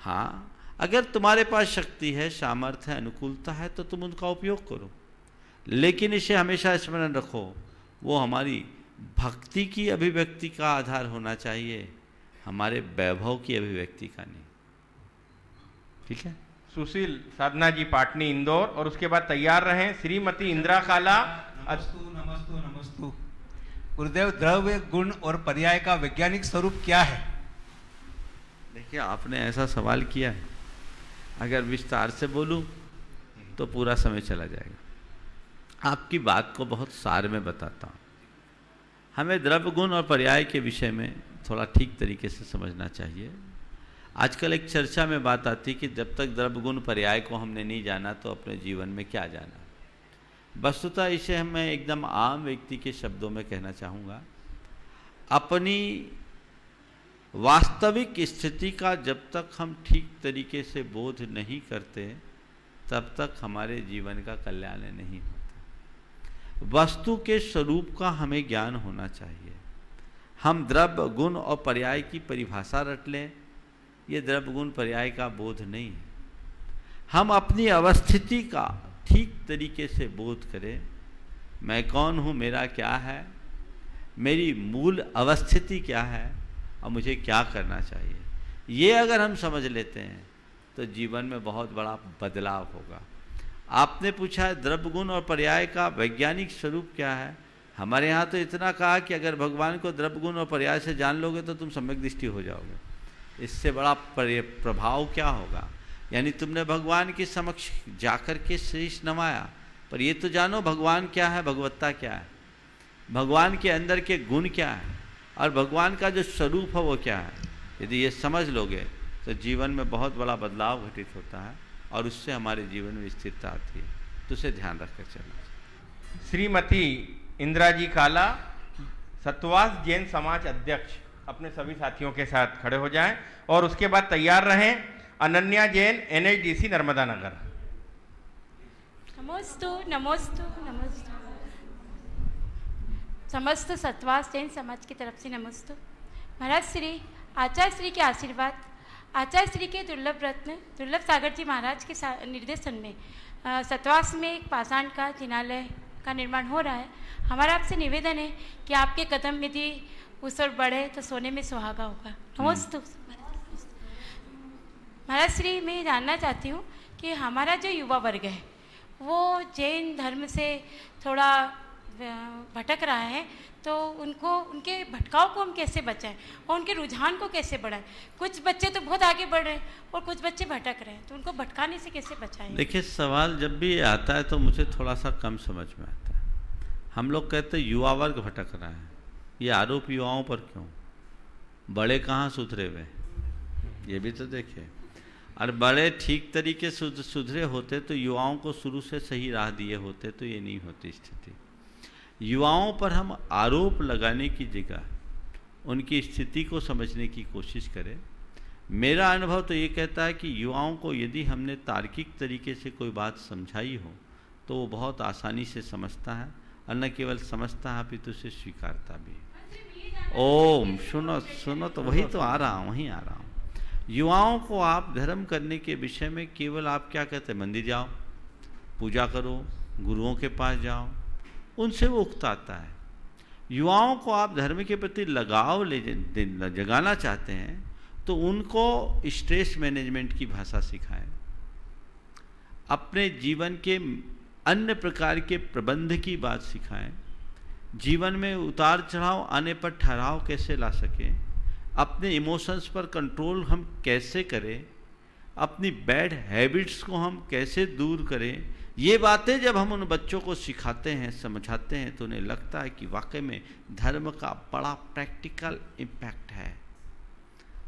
हाँ, अगर तुम्हारे पास शक्ति है, सामर्थ्य है, अनुकूलता है तो तुम उनका उपयोग करो, लेकिन इसे हमेशा स्मरण रखो, वो हमारी भक्ति की अभिव्यक्ति का आधार होना चाहिए, हमारे वैभव की अभिव्यक्ति का नहीं। ठीक है। सुशील साधना जी पाटनी इंदौर, और उसके बाद तैयार रहें श्रीमती इंदिरा काला। नमस्तु। गुरुदेव, द्रव्य, गुण और पर्याय का वैज्ञानिक स्वरूप क्या है? देखिए, आपने ऐसा सवाल किया है, अगर विस्तार से बोलूं तो पूरा समय चला जाएगा। आपकी बात को बहुत सार में बताता हूं। हमें द्रव्य, गुण और पर्याय के विषय में थोड़ा ठीक तरीके से समझना चाहिए। आजकल एक चर्चा में बात आती है कि जब तक द्रव्य, गुण, पर्याय को हमने नहीं जाना तो अपने जीवन में क्या जाना। वस्तुतः इसे मैं एकदम आम व्यक्ति के शब्दों में कहना चाहूँगा, अपनी वास्तविक स्थिति का जब तक हम ठीक तरीके से बोध नहीं करते तब तक हमारे जीवन का कल्याण नहीं होता। वस्तु के स्वरूप का हमें ज्ञान होना चाहिए। हम द्रव्य, गुण और पर्याय की परिभाषा रट लें, ये द्रव्य, गुण, पर्याय का बोध नहीं है। हम अपनी अवस्थिति का ठीक तरीके से बोध करें। मैं कौन हूँ, मेरा क्या है, मेरी मूल अवस्थिति क्या है और मुझे क्या करना चाहिए, ये अगर हम समझ लेते हैं तो जीवन में बहुत बड़ा बदलाव होगा। आपने पूछा है द्रव्य गुण और पर्याय का वैज्ञानिक स्वरूप क्या है। हमारे यहाँ तो इतना कहा कि अगर भगवान को द्रव्य गुण और पर्याय से जान लोगे तो तुम सम्यक दृष्टि हो जाओगे। इससे बड़ा प्रभाव क्या होगा? यानी तुमने भगवान के समक्ष जाकर के शीश नवाया, पर ये तो जानो भगवान क्या है, भगवत्ता क्या है, भगवान के अंदर के गुण क्या है और भगवान का जो स्वरूप है वो क्या है। यदि ये समझ लोगे तो जीवन में बहुत बड़ा बदलाव घटित होता है और उससे हमारे जीवन में स्थिरता आती है। तो उसे ध्यान रखकर चलना। श्रीमती इंदिरा जी काला, सत्वास जैन समाज अध्यक्ष, अपने सभी साथियों के साथ खड़े हो जाएं और उसके बाद तैयार रहें अनन्या जैन, NHDC नर्मदा नगर। नमोस्तु नमोस्तु नमोस्तु। समस्त सत्वास जैन समाज की तरफ से नमोस्तु। महाराज श्री आचार्य श्री के आशीर्वाद, आचार्य श्री के दुर्लभ रत्न दुर्लभ सागर जी महाराज के निर्देशन में सत्वास में एक पाषाण का जिनालय का निर्माण हो रहा है। हमारा आपसे निवेदन है कि आपके कदम यदि उस ओर बढ़े तो सोने में सुहागा होगा। नमोस्तु। महाराज श्री, मैं जानना चाहती हूँ कि हमारा जो युवा वर्ग है वो जैन धर्म से थोड़ा भटक रहा है, तो उनको उनके भटकाव को हम कैसे बचाएं और उनके रुझान को कैसे बढ़ाएं। कुछ बच्चे तो बहुत आगे बढ़ रहे हैं और कुछ बच्चे भटक रहे हैं, तो उनको भटकाने से कैसे बचाएं? देखिए, सवाल जब भी आता है तो मुझे थोड़ा सा कम समझ में आता है। हम लोग कहते हैं युवा वर्ग भटक रहा है, ये आरोप युवाओं पर क्यों? बड़े कहाँ सुधरे हुए, ये भी तो देखिए। और बड़े ठीक तरीके से सुधरे होते तो युवाओं को शुरू से सही राह दिए होते तो ये नहीं होती स्थिति। युवाओं पर हम आरोप लगाने की जगह उनकी स्थिति को समझने की कोशिश करें। मेरा अनुभव तो ये कहता है कि युवाओं को यदि हमने तार्किक तरीके से कोई बात समझाई हो तो वो बहुत आसानी से समझता है, और न केवल समझता है अपितु उसे स्वीकारता भी। ओम सुनो सुनो, तो वही तो आ रहा हूँ, वहीं आ रहा हूँ। युवाओं को आप धर्म करने के विषय में केवल आप क्या कहते हैं, मंदिर जाओ, पूजा करो, गुरुओं के पास जाओ, उनसे वो उकताता है। युवाओं को आप धर्म के प्रति लगाव जगाना चाहते हैं तो उनको स्ट्रेस मैनेजमेंट की भाषा सिखाएं, अपने जीवन के अन्य प्रकार के प्रबंध की बात सिखाएं, जीवन में उतार चढ़ाव आने पर ठहराव कैसे ला सकें, अपने इमोशंस पर कंट्रोल हम कैसे करें, अपनी बैड हैबिट्स को हम कैसे दूर करें। ये बातें जब हम उन बच्चों को सिखाते हैं, समझाते हैं, तो उन्हें लगता है कि वाकई में धर्म का बड़ा प्रैक्टिकल इम्पैक्ट है,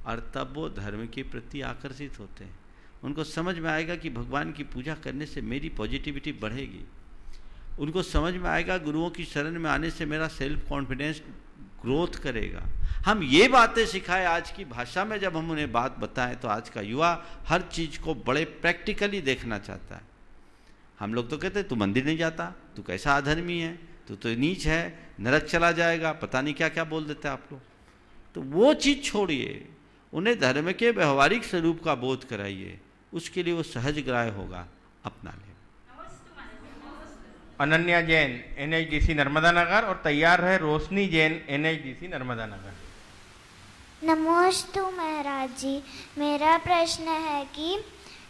और तब वो धर्म के प्रति आकर्षित होते हैं। उनको समझ में आएगा कि भगवान की पूजा करने से मेरी पॉजिटिविटी बढ़ेगी। उनको समझ में आएगा गुरुओं की शरण में आने से मेरा सेल्फ कॉन्फिडेंस ग्रोथ करेगा। हम ये बातें सिखाएं आज की भाषा में, जब हम उन्हें बात बताएं तो आज का युवा हर चीज़ को बड़े प्रैक्टिकली देखना चाहता है। हम लोग तो कहते हैं तू मंदिर नहीं जाता, तू कैसा अधर्मी है, तू तो नीच है, नरक चला जाएगा, पता नहीं क्या क्या बोल देते हैं आप लोग। तो वो चीज़ छोड़िए, उन्हें धर्म के व्यवहारिक स्वरूप का बोध कराइए, उसके लिए वो सहज ग्राह्य होगा, अपना ले। अनन्या जैन, NHDC नर्मदा नगर, और तैयार है रोशनी जैन, NHDC नर्मदा नगर। नमोस्तु महाराज जी, मेरा प्रश्न है कि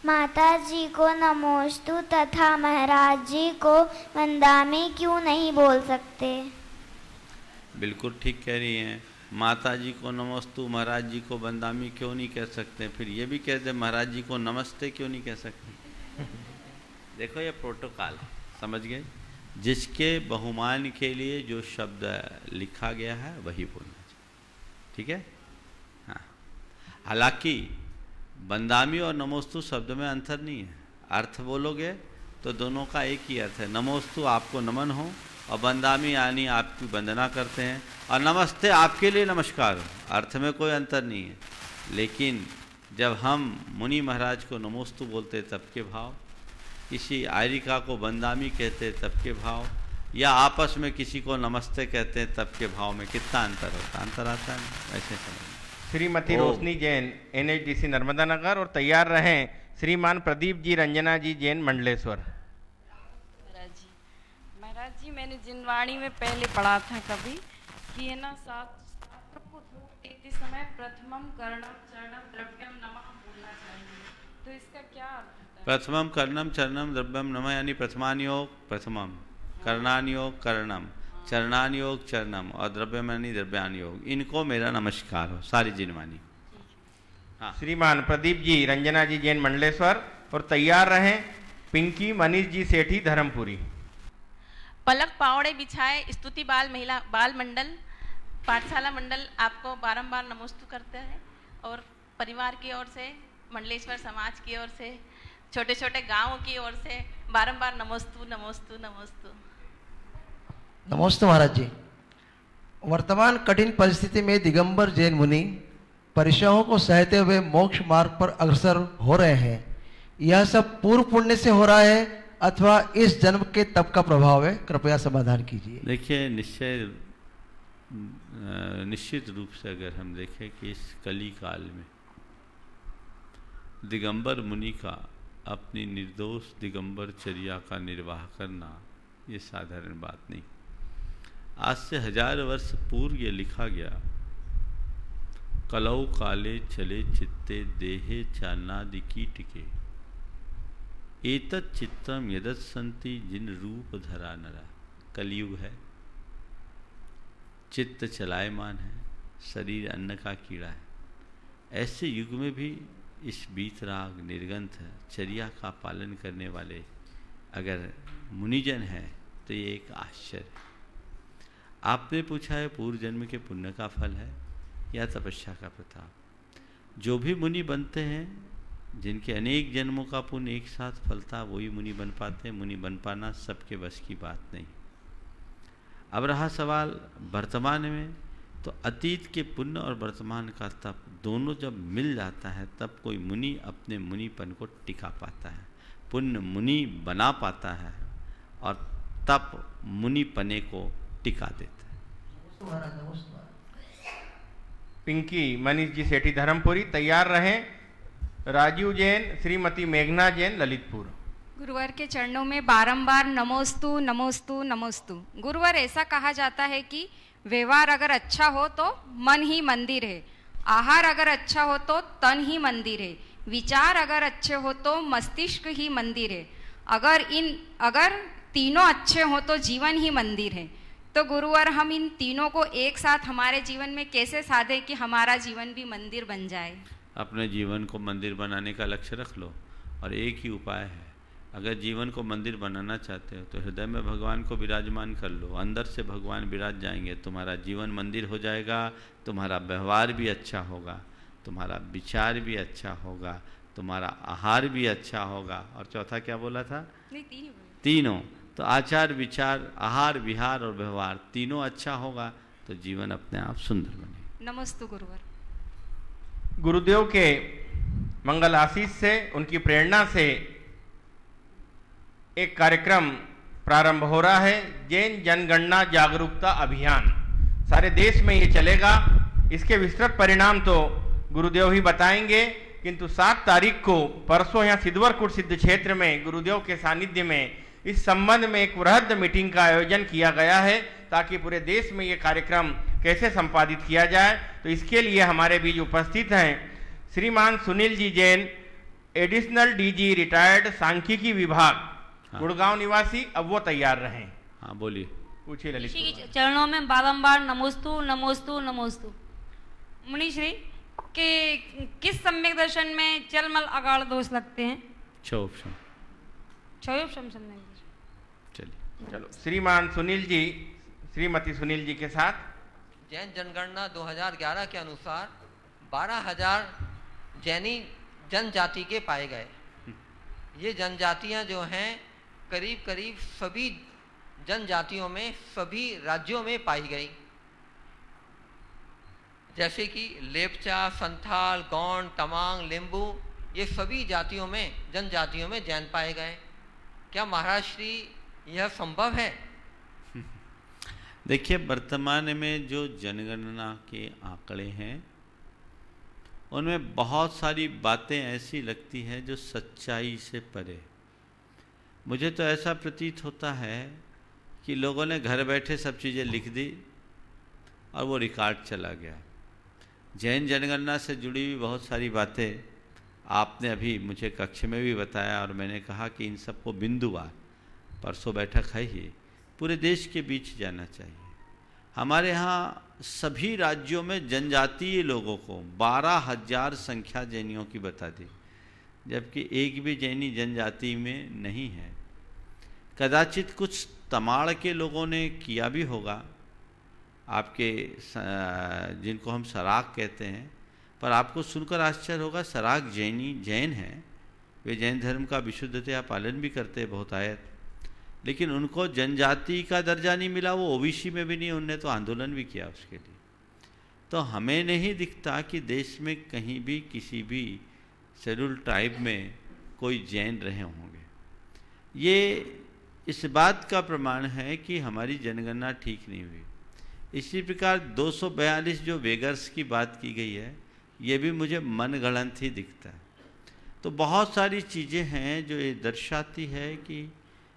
माता जी को नमोस्तु तथा महाराज जी को वंदामी क्यों नहीं बोल सकते? बिल्कुल ठीक कह रही हैं। माता जी को नमोस्तु, महाराज जी को वंदामी क्यों नहीं कह सकते? फिर ये भी कहते महाराज जी को नमस्ते क्यों नहीं कह सकते? देखो ये प्रोटोकॉल है, समझ गए? जिसके बहुमान के लिए जो शब्द लिखा गया है वही बोलना चाहिए, ठीक है? हाँ, हालांकि वंदामी और नमोस्तु शब्द में अंतर नहीं है। अर्थ बोलोगे तो दोनों का एक ही अर्थ है। नमोस्तु आपको नमन हो, और वंदामी यानी आपकी वंदना करते हैं, और नमस्ते आपके लिए नमस्कार हो। अर्थ में कोई अंतर नहीं है। लेकिन जब हम मुनि महाराज को नमोस्तु बोलते तब के भाव, किसी आयरिका को वंदामी कहते तब के भाव, या आपस में किसी को नमस्ते कहते हैं तब के भाव में कितना अंतर होता, अंतर आता है। ऐसे समझ। श्रीमती रोशनी जैन, NHDC नर्मदा नगर, और तैयार रहें श्रीमान प्रदीप जी, रंजना जी जैन, मंडलेश्वर। महाराज जी, मैंने जिनवाणी में पहले पढ़ा था कभी कि है ना, शास्त्र को देखते समय प्रथमम कर्णम चरणम द्रव्यम नमः बोलना चाहिए, तो इसका क्या अर्थ होता प्रथमम कर्णम चरणम द्रव्यम नमः, यानी प्रथमानियोग प्रथमम, कर्णानियोग कर्णम, चरणानियोग चरणम और द्रव्यम यानी द्रव्यानियोग। इनको मेरा नमस्कार हो सारी जिनवानी। हाँ। श्रीमान प्रदीप जी रंजना जी जैन मंडलेश्वर और तैयार रहें पिंकी मनीष जी सेठी धर्मपुरी। पलक पावड़े बिछाए स्तुति बाल महिला बाल मंडल पाठशाला मंडल आपको बारंबार नमोस्तु करते हैं और परिवार की ओर से मंडलेश्वर समाज की ओर से छोटे छोटे गांवों की ओर से बारंबार नमोस्तु नमोस्तु नमोस्तु। नमस्ते महाराज जी। वर्तमान कठिन परिस्थिति में दिगंबर जैन मुनि परिश्रमों को सहते हुए मोक्ष मार्ग पर अग्रसर हो रहे हैं। यह सब पूर्व पुण्य से हो रहा है अथवा इस जन्म के तप का प्रभाव है? कृपया समाधान कीजिए। देखिए निश्चित रूप से अगर हम देखें कि इस कली काल में दिगंबर मुनि का अपनी निर्दोष दिगंबर चर्या का निर्वाह करना ये साधारण बात नहीं। आज से 1000 वर्ष पूर्व ये लिखा गया, कलौ काले चले चित्ते देहे चानादि कीटके एतत् चित्तम यदत् संति जिन रूप धरा नरा। कलयुग है, चित्त चलायमान है, शरीर अन्न का कीड़ा है। ऐसे युग में भी इस बीतराग निर्गंथ चर्या का पालन करने वाले अगर मुनिजन हैं तो ये एक आश्चर्य है। आपने पूछा है पूर्व जन्म के पुण्य का फल है या तपस्या का प्रताप। जो भी मुनि बनते हैं जिनके अनेक जन्मों का पुण्य एक साथ फलता वही मुनि बन पाते हैं। मुनि बन पाना सबके बस की बात नहीं। अब रहा सवाल वर्तमान में, तो अतीत के पुण्य और वर्तमान का तप दोनों जब मिल जाता है तब कोई मुनि अपने मुनिपन को टिका पाता है, पुण्य मुनि बना पाता है और तप मुनिपने को टिका देता है। पिंकी मनीष जी सेठी धर्मपुरी तैयार रहें। राजीव जैन श्रीमती मेघना जैन ललितपुर। गुरुवर के चरणों में बारंबार नमोस्तु नमोस्तु नमोस्तु। गुरुवर ऐसा कहा जाता है कि व्यवहार अगर अच्छा हो तो मन ही मंदिर है, आहार अगर अच्छा हो तो तन ही मंदिर है, विचार अगर अच्छे हो तो मस्तिष्क ही मंदिर है, अगर तीनों अच्छे हो तो जीवन ही मंदिर है। तो गुरुवर हम इन तीनों को एक साथ हमारे जीवन में कैसे साधे कि हमारा जीवन भी मंदिर बन जाए? अपने जीवन को मंदिर बनाने का लक्ष्य रख लो और एक ही उपाय है। अगर जीवन को मंदिर बनाना चाहते हो तो हृदय में भगवान को विराजमान कर लो, अंदर से भगवान विराज जाएंगे, तुम्हारा जीवन मंदिर हो जाएगा, तुम्हारा व्यवहार भी अच्छा होगा, तुम्हारा विचार भी अच्छा होगा, तुम्हारा आहार भी अच्छा होगा। और चौथा क्या बोला था? तीनों। तो आचार विचार आहार विहार और व्यवहार तीनों अच्छा होगा तो जीवन अपने आप सुंदर बने। नमस्ते गुरुवर। गुरुदेव के मंगल आशीष से उनकी प्रेरणा से एक कार्यक्रम प्रारंभ हो रहा है, जैन जनगणना जागरूकता अभियान। सारे देश में ये चलेगा। इसके विस्तृत परिणाम तो गुरुदेव ही बताएंगे, किंतु 7 तारीख को परसों यहाँ सिद्धवरकुट सिद्ध क्षेत्र में गुरुदेव के सानिध्य में इस संबंध में एक वृहद मीटिंग का आयोजन किया गया है ताकि पूरे देश में ये कार्यक्रम कैसे संपादित किया जाए। तो इसके लिए हमारे बीच उपस्थित हैं श्रीमान Sunil ji Jain, additional DG retired सांख्यिकी विभाग, हाँ। गुड़गांव निवासी। अब वो तैयार रहें। हाँ बोलिए, पूछिए ललित। चरणों में बारंबार नमोस्तु नमोस्तु नमोस्तु। मुनिश्री के किस सम्यक दर्शन में चलमल अगाड़ दोष लगते हैं? चलो श्रीमान सुनील जी, श्रीमती सुनील जी के साथ। जैन जनगणना 2011 के अनुसार 12,000 जैनी जनजाति के पाए गए। ये जनजातियां जो हैं करीब करीब सभी जनजातियों में सभी राज्यों में पाई गई, जैसे कि लेपचा, संथाल, गौंड, तमांग, लिम्बू, ये सभी जातियों में जनजातियों में जैन पाए गए। क्या महाराज श्री यह संभव है? देखिए वर्तमान में जो जनगणना के आंकड़े हैं उनमें बहुत सारी बातें ऐसी लगती हैं जो सच्चाई से परे। मुझे तो ऐसा प्रतीत होता है कि लोगों ने घर बैठे सब चीज़ें लिख दी और वो रिकॉर्ड चला गया। जैन जनगणना से जुड़ी हुई बहुत सारी बातें आपने अभी मुझे कक्ष में भी बताया और मैंने कहा कि इन सबको बिंदुवार, परसों बैठक है ही, पूरे देश के बीच जाना चाहिए। हमारे यहाँ सभी राज्यों में जनजातीय लोगों को 12,000 संख्या जैनियों की बता दी, जबकि एक भी जैनी जनजाति में नहीं है। कदाचित कुछ तमाड़ के लोगों ने किया भी होगा, आपके जिनको हम सराक कहते हैं, पर आपको सुनकर आश्चर्य होगा, सराक जैन हैं, वे जैन धर्म का विशुद्धतया पालन भी करते हैं बहुत आयत, लेकिन उनको जनजाति का दर्जा नहीं मिला, वो ओबीसी में भी नहीं, उनने तो आंदोलन भी किया उसके लिए। तो हमें नहीं दिखता कि देश में कहीं भी किसी भी शेड्यूल ट्राइब में कोई जैन रहे होंगे। ये इस बात का प्रमाण है कि हमारी जनगणना ठीक नहीं हुई। इसी प्रकार 242 जो वेगर्स की बात की गई है, ये भी मुझे मनगढ़ंत ही दिखता है। तो बहुत सारी चीज़ें हैं जो ये दर्शाती है कि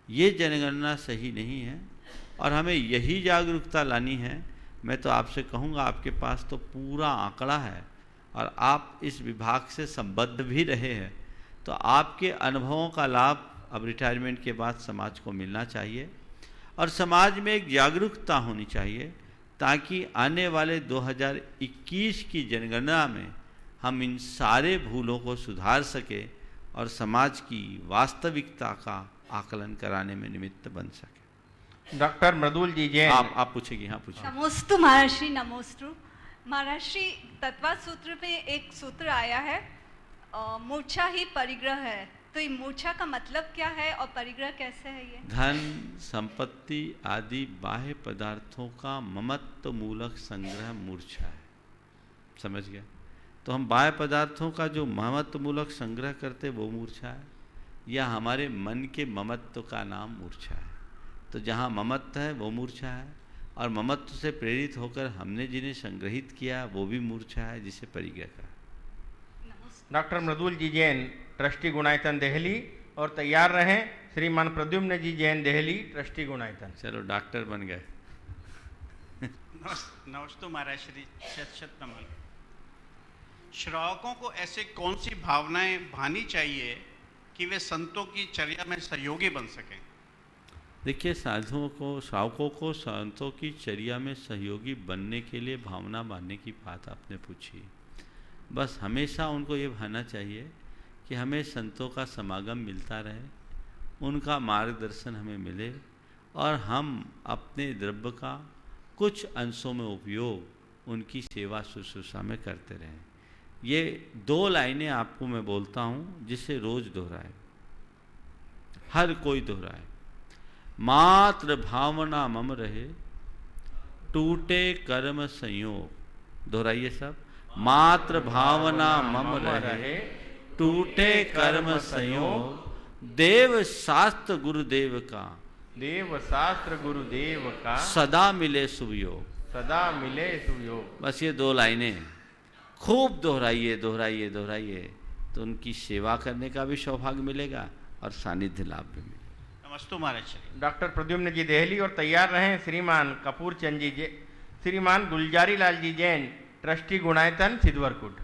ये जनगणना सही नहीं है और हमें यही जागरूकता लानी है। मैं तो आपसे कहूँगा, आपके पास तो पूरा आंकड़ा है और आप इस विभाग से संबद्ध भी रहे हैं, तो आपके अनुभवों का लाभ अब रिटायरमेंट के बाद समाज को मिलना चाहिए और समाज में एक जागरूकता होनी चाहिए, ताकि आने वाले 2021 की जनगणना में हम इन सारे भूलों को सुधार सके और समाज की वास्तविकता का आकलन कराने में निमित्त बन सके। डॉक्टर मृदुल जी जैन, आप पूछेगी? हाँ पूछिए। नमोस्तु महर्षि, नमोस्तु महर्षि। तत्व सूत्र में एक सूत्र आया है, मूर्छा ही परिग्रह है, तो ये मूर्छा का मतलब क्या है और परिग्रह कैसे है? ये धन, संपत्ति आदि बाह्य पदार्थों का ममत्व मूलक संग्रह मूर्छा है। समझ गया? तो हम बाह्य पदार्थों का जो ममत्व मूलक संग्रह करते वो मूर्छा है, या हमारे मन के ममत्व का नाम मूर्छा है। तो जहाँ ममत्व है वो मूर्छा है, और ममत्व से प्रेरित होकर हमने जिन्हें संग्रहित किया वो भी मूर्छा है, जिसे परिग्रह कहा। डॉक्टर मृदुल जी जैन, ट्रस्टी गुणायतन देहली, और तैयार रहें श्रीमान प्रद्युम्न जी जैन देहली, ट्रस्टी गुणायतन। चलो डॉक्टर बन गए। नमस्ते महाराज श्री, शत नमन। श्रावकों को ऐसे कौन सी भावनाएं भानी चाहिए कि वे संतों की चर्या में सहयोगी बन सकें? देखिए, साधुओं को, श्रावकों को संतों की चर्या में सहयोगी बनने के लिए भावना बांधने की बात आपने पूछी। बस हमेशा उनको ये भाना चाहिए कि हमें संतों का समागम मिलता रहे, उनका मार्गदर्शन हमें मिले और हम अपने द्रव्य का कुछ अंशों में उपयोग उनकी सेवा शुश्रूषा में करते रहें। ये 2 लाइनें आपको मैं बोलता हूँ, जिसे रोज दोहराए, हर कोई दोहराए। मात्र भावना मम रहे, टूटे कर्म संयोग। दोहराइए सब। मात्र भावना मम रहे, टूटे कर्म संयोग। देव शास्त्र गुरुदेव का, देव शास्त्र गुरुदेव का, सदा मिले सुयोग, सदा मिले सुयोग। बस ये 2 लाइनें खूब दोहराइए, दोहराइए, दोहराइए, तो उनकी सेवा करने का भी सौभाग्य मिलेगा और सानिध्य लाभ भी मिलेगा। नमस्ते महाराज। डॉक्टर प्रद्युम्न जी देहली, और तैयार रहें श्रीमान कपूर चंद जी, श्रीमान गुलजारी लाल जी जैन, ट्रस्टी गुणायतन, सिद्धवरकुट।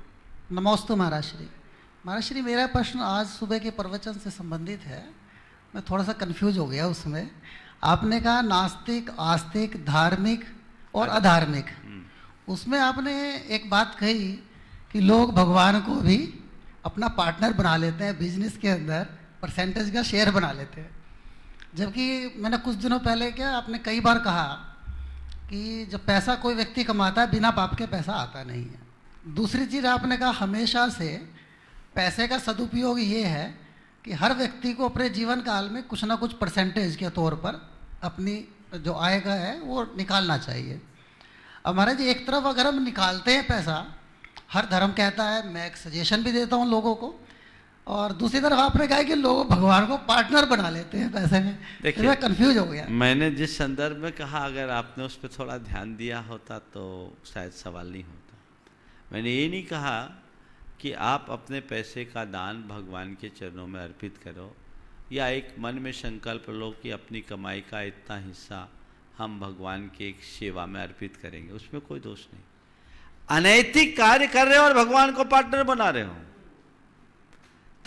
नमोस्तु महाराज श्री। महाराज श्री, मेरा प्रश्न आज सुबह के प्रवचन से संबंधित है। मैं थोड़ा सा कंफ्यूज हो गया उसमें। आपने कहा नास्तिक, आस्तिक, धार्मिक और अधार्मिक। उसमें आपने एक बात कही कि लोग भगवान को भी अपना पार्टनर बना लेते हैं, बिजनेस के अंदर परसेंटेज का शेयर बना लेते हैं। जबकि मैंने कुछ दिनों पहले क्या, आपने कई बार कहा कि जब पैसा कोई व्यक्ति कमाता है, बिना पाप के पैसा आता नहीं है। दूसरी चीज़ आपने कहा, हमेशा से पैसे का सदुपयोग ये है कि हर व्यक्ति को अपने जीवन काल में कुछ ना कुछ परसेंटेज के तौर पर अपनी जो आय का है वो निकालना चाहिए। अब महाराज, एक तरफ अगर हम निकालते हैं पैसा, हर धर्म कहता है, मैं एक सजेशन भी देता हूँ लोगों को, और दूसरी तरफ आपने कहा कि लोग भगवान को पार्टनर बना लेते हैं पैसे में। देखिए, मैं कंफ्यूज हो गया। मैंने जिस संदर्भ में कहा, अगर आपने उस पर थोड़ा ध्यान दिया होता तो शायद सवाल नहीं होता। मैंने ये नहीं कहा कि आप अपने पैसे का दान भगवान के चरणों में अर्पित करो, या एक मन में संकल्प लो कि अपनी कमाई का इतना हिस्सा हम भगवान के एक सेवा में अर्पित करेंगे। उसमें कोई दोष नहीं। अनैतिक कार्य कर रहे हो और भगवान को पार्टनर बना रहे हो,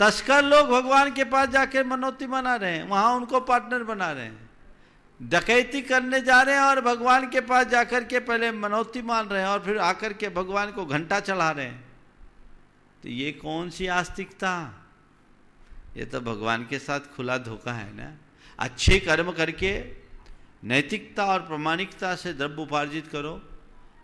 तस्कर लोग भगवान के पास जाके मनौती मना रहे हैं, वहाँ उनको पार्टनर बना रहे हैं। डकैती करने जा रहे हैं और भगवान के पास जाकर के पहले मनौती मान रहे हैं और फिर आकर के भगवान को घंटा चढ़ा रहे हैं। तो ये कौन सी आस्तिकता? ये तो भगवान के साथ खुला धोखा है ना। अच्छे कर्म करके नैतिकता और प्रामाणिकता से द्रव्य उपार्जित करो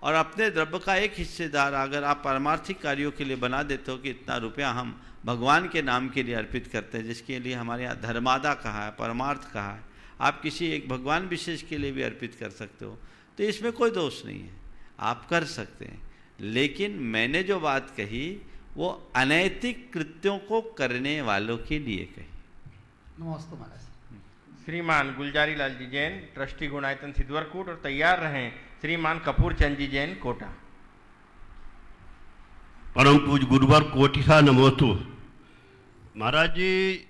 और अपने द्रव्य का एक हिस्सेदार अगर आप पारमार्थिक कार्यों के लिए बना देते हो कि इतना रुपया हम भगवान के नाम के लिए अर्पित करते हैं, जिसके लिए हमारे यहाँ धर्मादा कहा है, परमार्थ कहा है, आप किसी एक भगवान विशेष के लिए भी अर्पित कर सकते हो, तो इसमें कोई दोष नहीं है, आप कर सकते हैं। लेकिन मैंने जो बात कही वो अनैतिक कृत्यों को करने वालों के लिए कही। नमस्ते महाराज। श्रीमान गुलजारी लाल जी जैन, ट्रस्टी गुणायतन सिद्धवरकोट, और तैयार रहें श्रीमान कपूर चंद जी जैन, कोटा। परम पूज गुरुवर कोटिसा नमोस्तु। महाराज जी,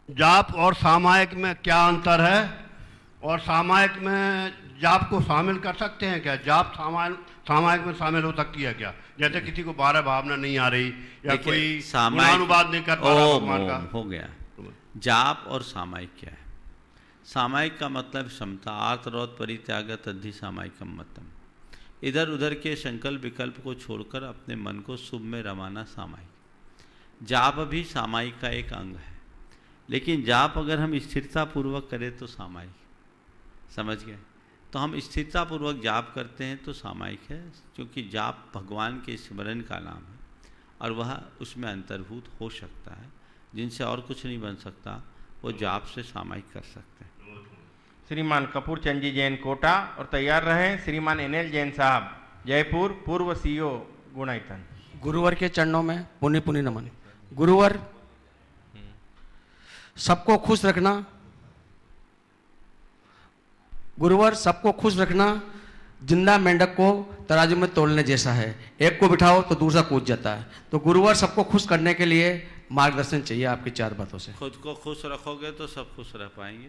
जाप और सामायिक में क्या अंतर है, और सामायिक में जाप को शामिल कर सकते हैं क्या? जाप सामायिक में शामिल हो सकती है क्या? जैसे किसी को 12 भावना नहीं आ रही या कोई गुणानुवाद नहीं कर पा रहा भगवान का। हो गया। जाप और सामायिक क्या है? सामायिक का मतलब क्षमता, आर्तरोत परित्यागत अद्धि सामायिकम मतम। इधर उधर के संकल्प विकल्प को छोड़कर अपने मन को शुभ में रमाना सामायिक। जाप भी सामायिक का एक अंग है, लेकिन जाप अगर हम स्थिरता पूर्वक करें तो सामायिक, समझ गए? तो हम स्थिरता पूर्वक जाप करते हैं तो सामायिक है, क्योंकि जाप भगवान के स्मरण का नाम है और वह उसमें अंतर्भूत हो सकता है। जिनसे और कुछ नहीं बन सकता वो जाप से सामायिक कर सकते हैं। श्रीमान कपूर चंद जी जैन, कोटा, और तैयार रहें श्रीमान एनएल जैन साहब, जयपुर, पूर्व सीईओ गुणायतन। गुरुवर के चरणों में पुण्य पुण्य नमन। गुरुवर, सबको खुश रखना, गुरुवर सबको खुश रखना जिंदा मेंढक को तराजू में तोलने जैसा है, एक को बिठाओ तो दूसरा कूद जाता है। तो गुरुवर सबको खुश करने के लिए मार्गदर्शन चाहिए आपकी 4 बातों से। खुद को खुश रखोगे तो सब खुश रह पाएंगे।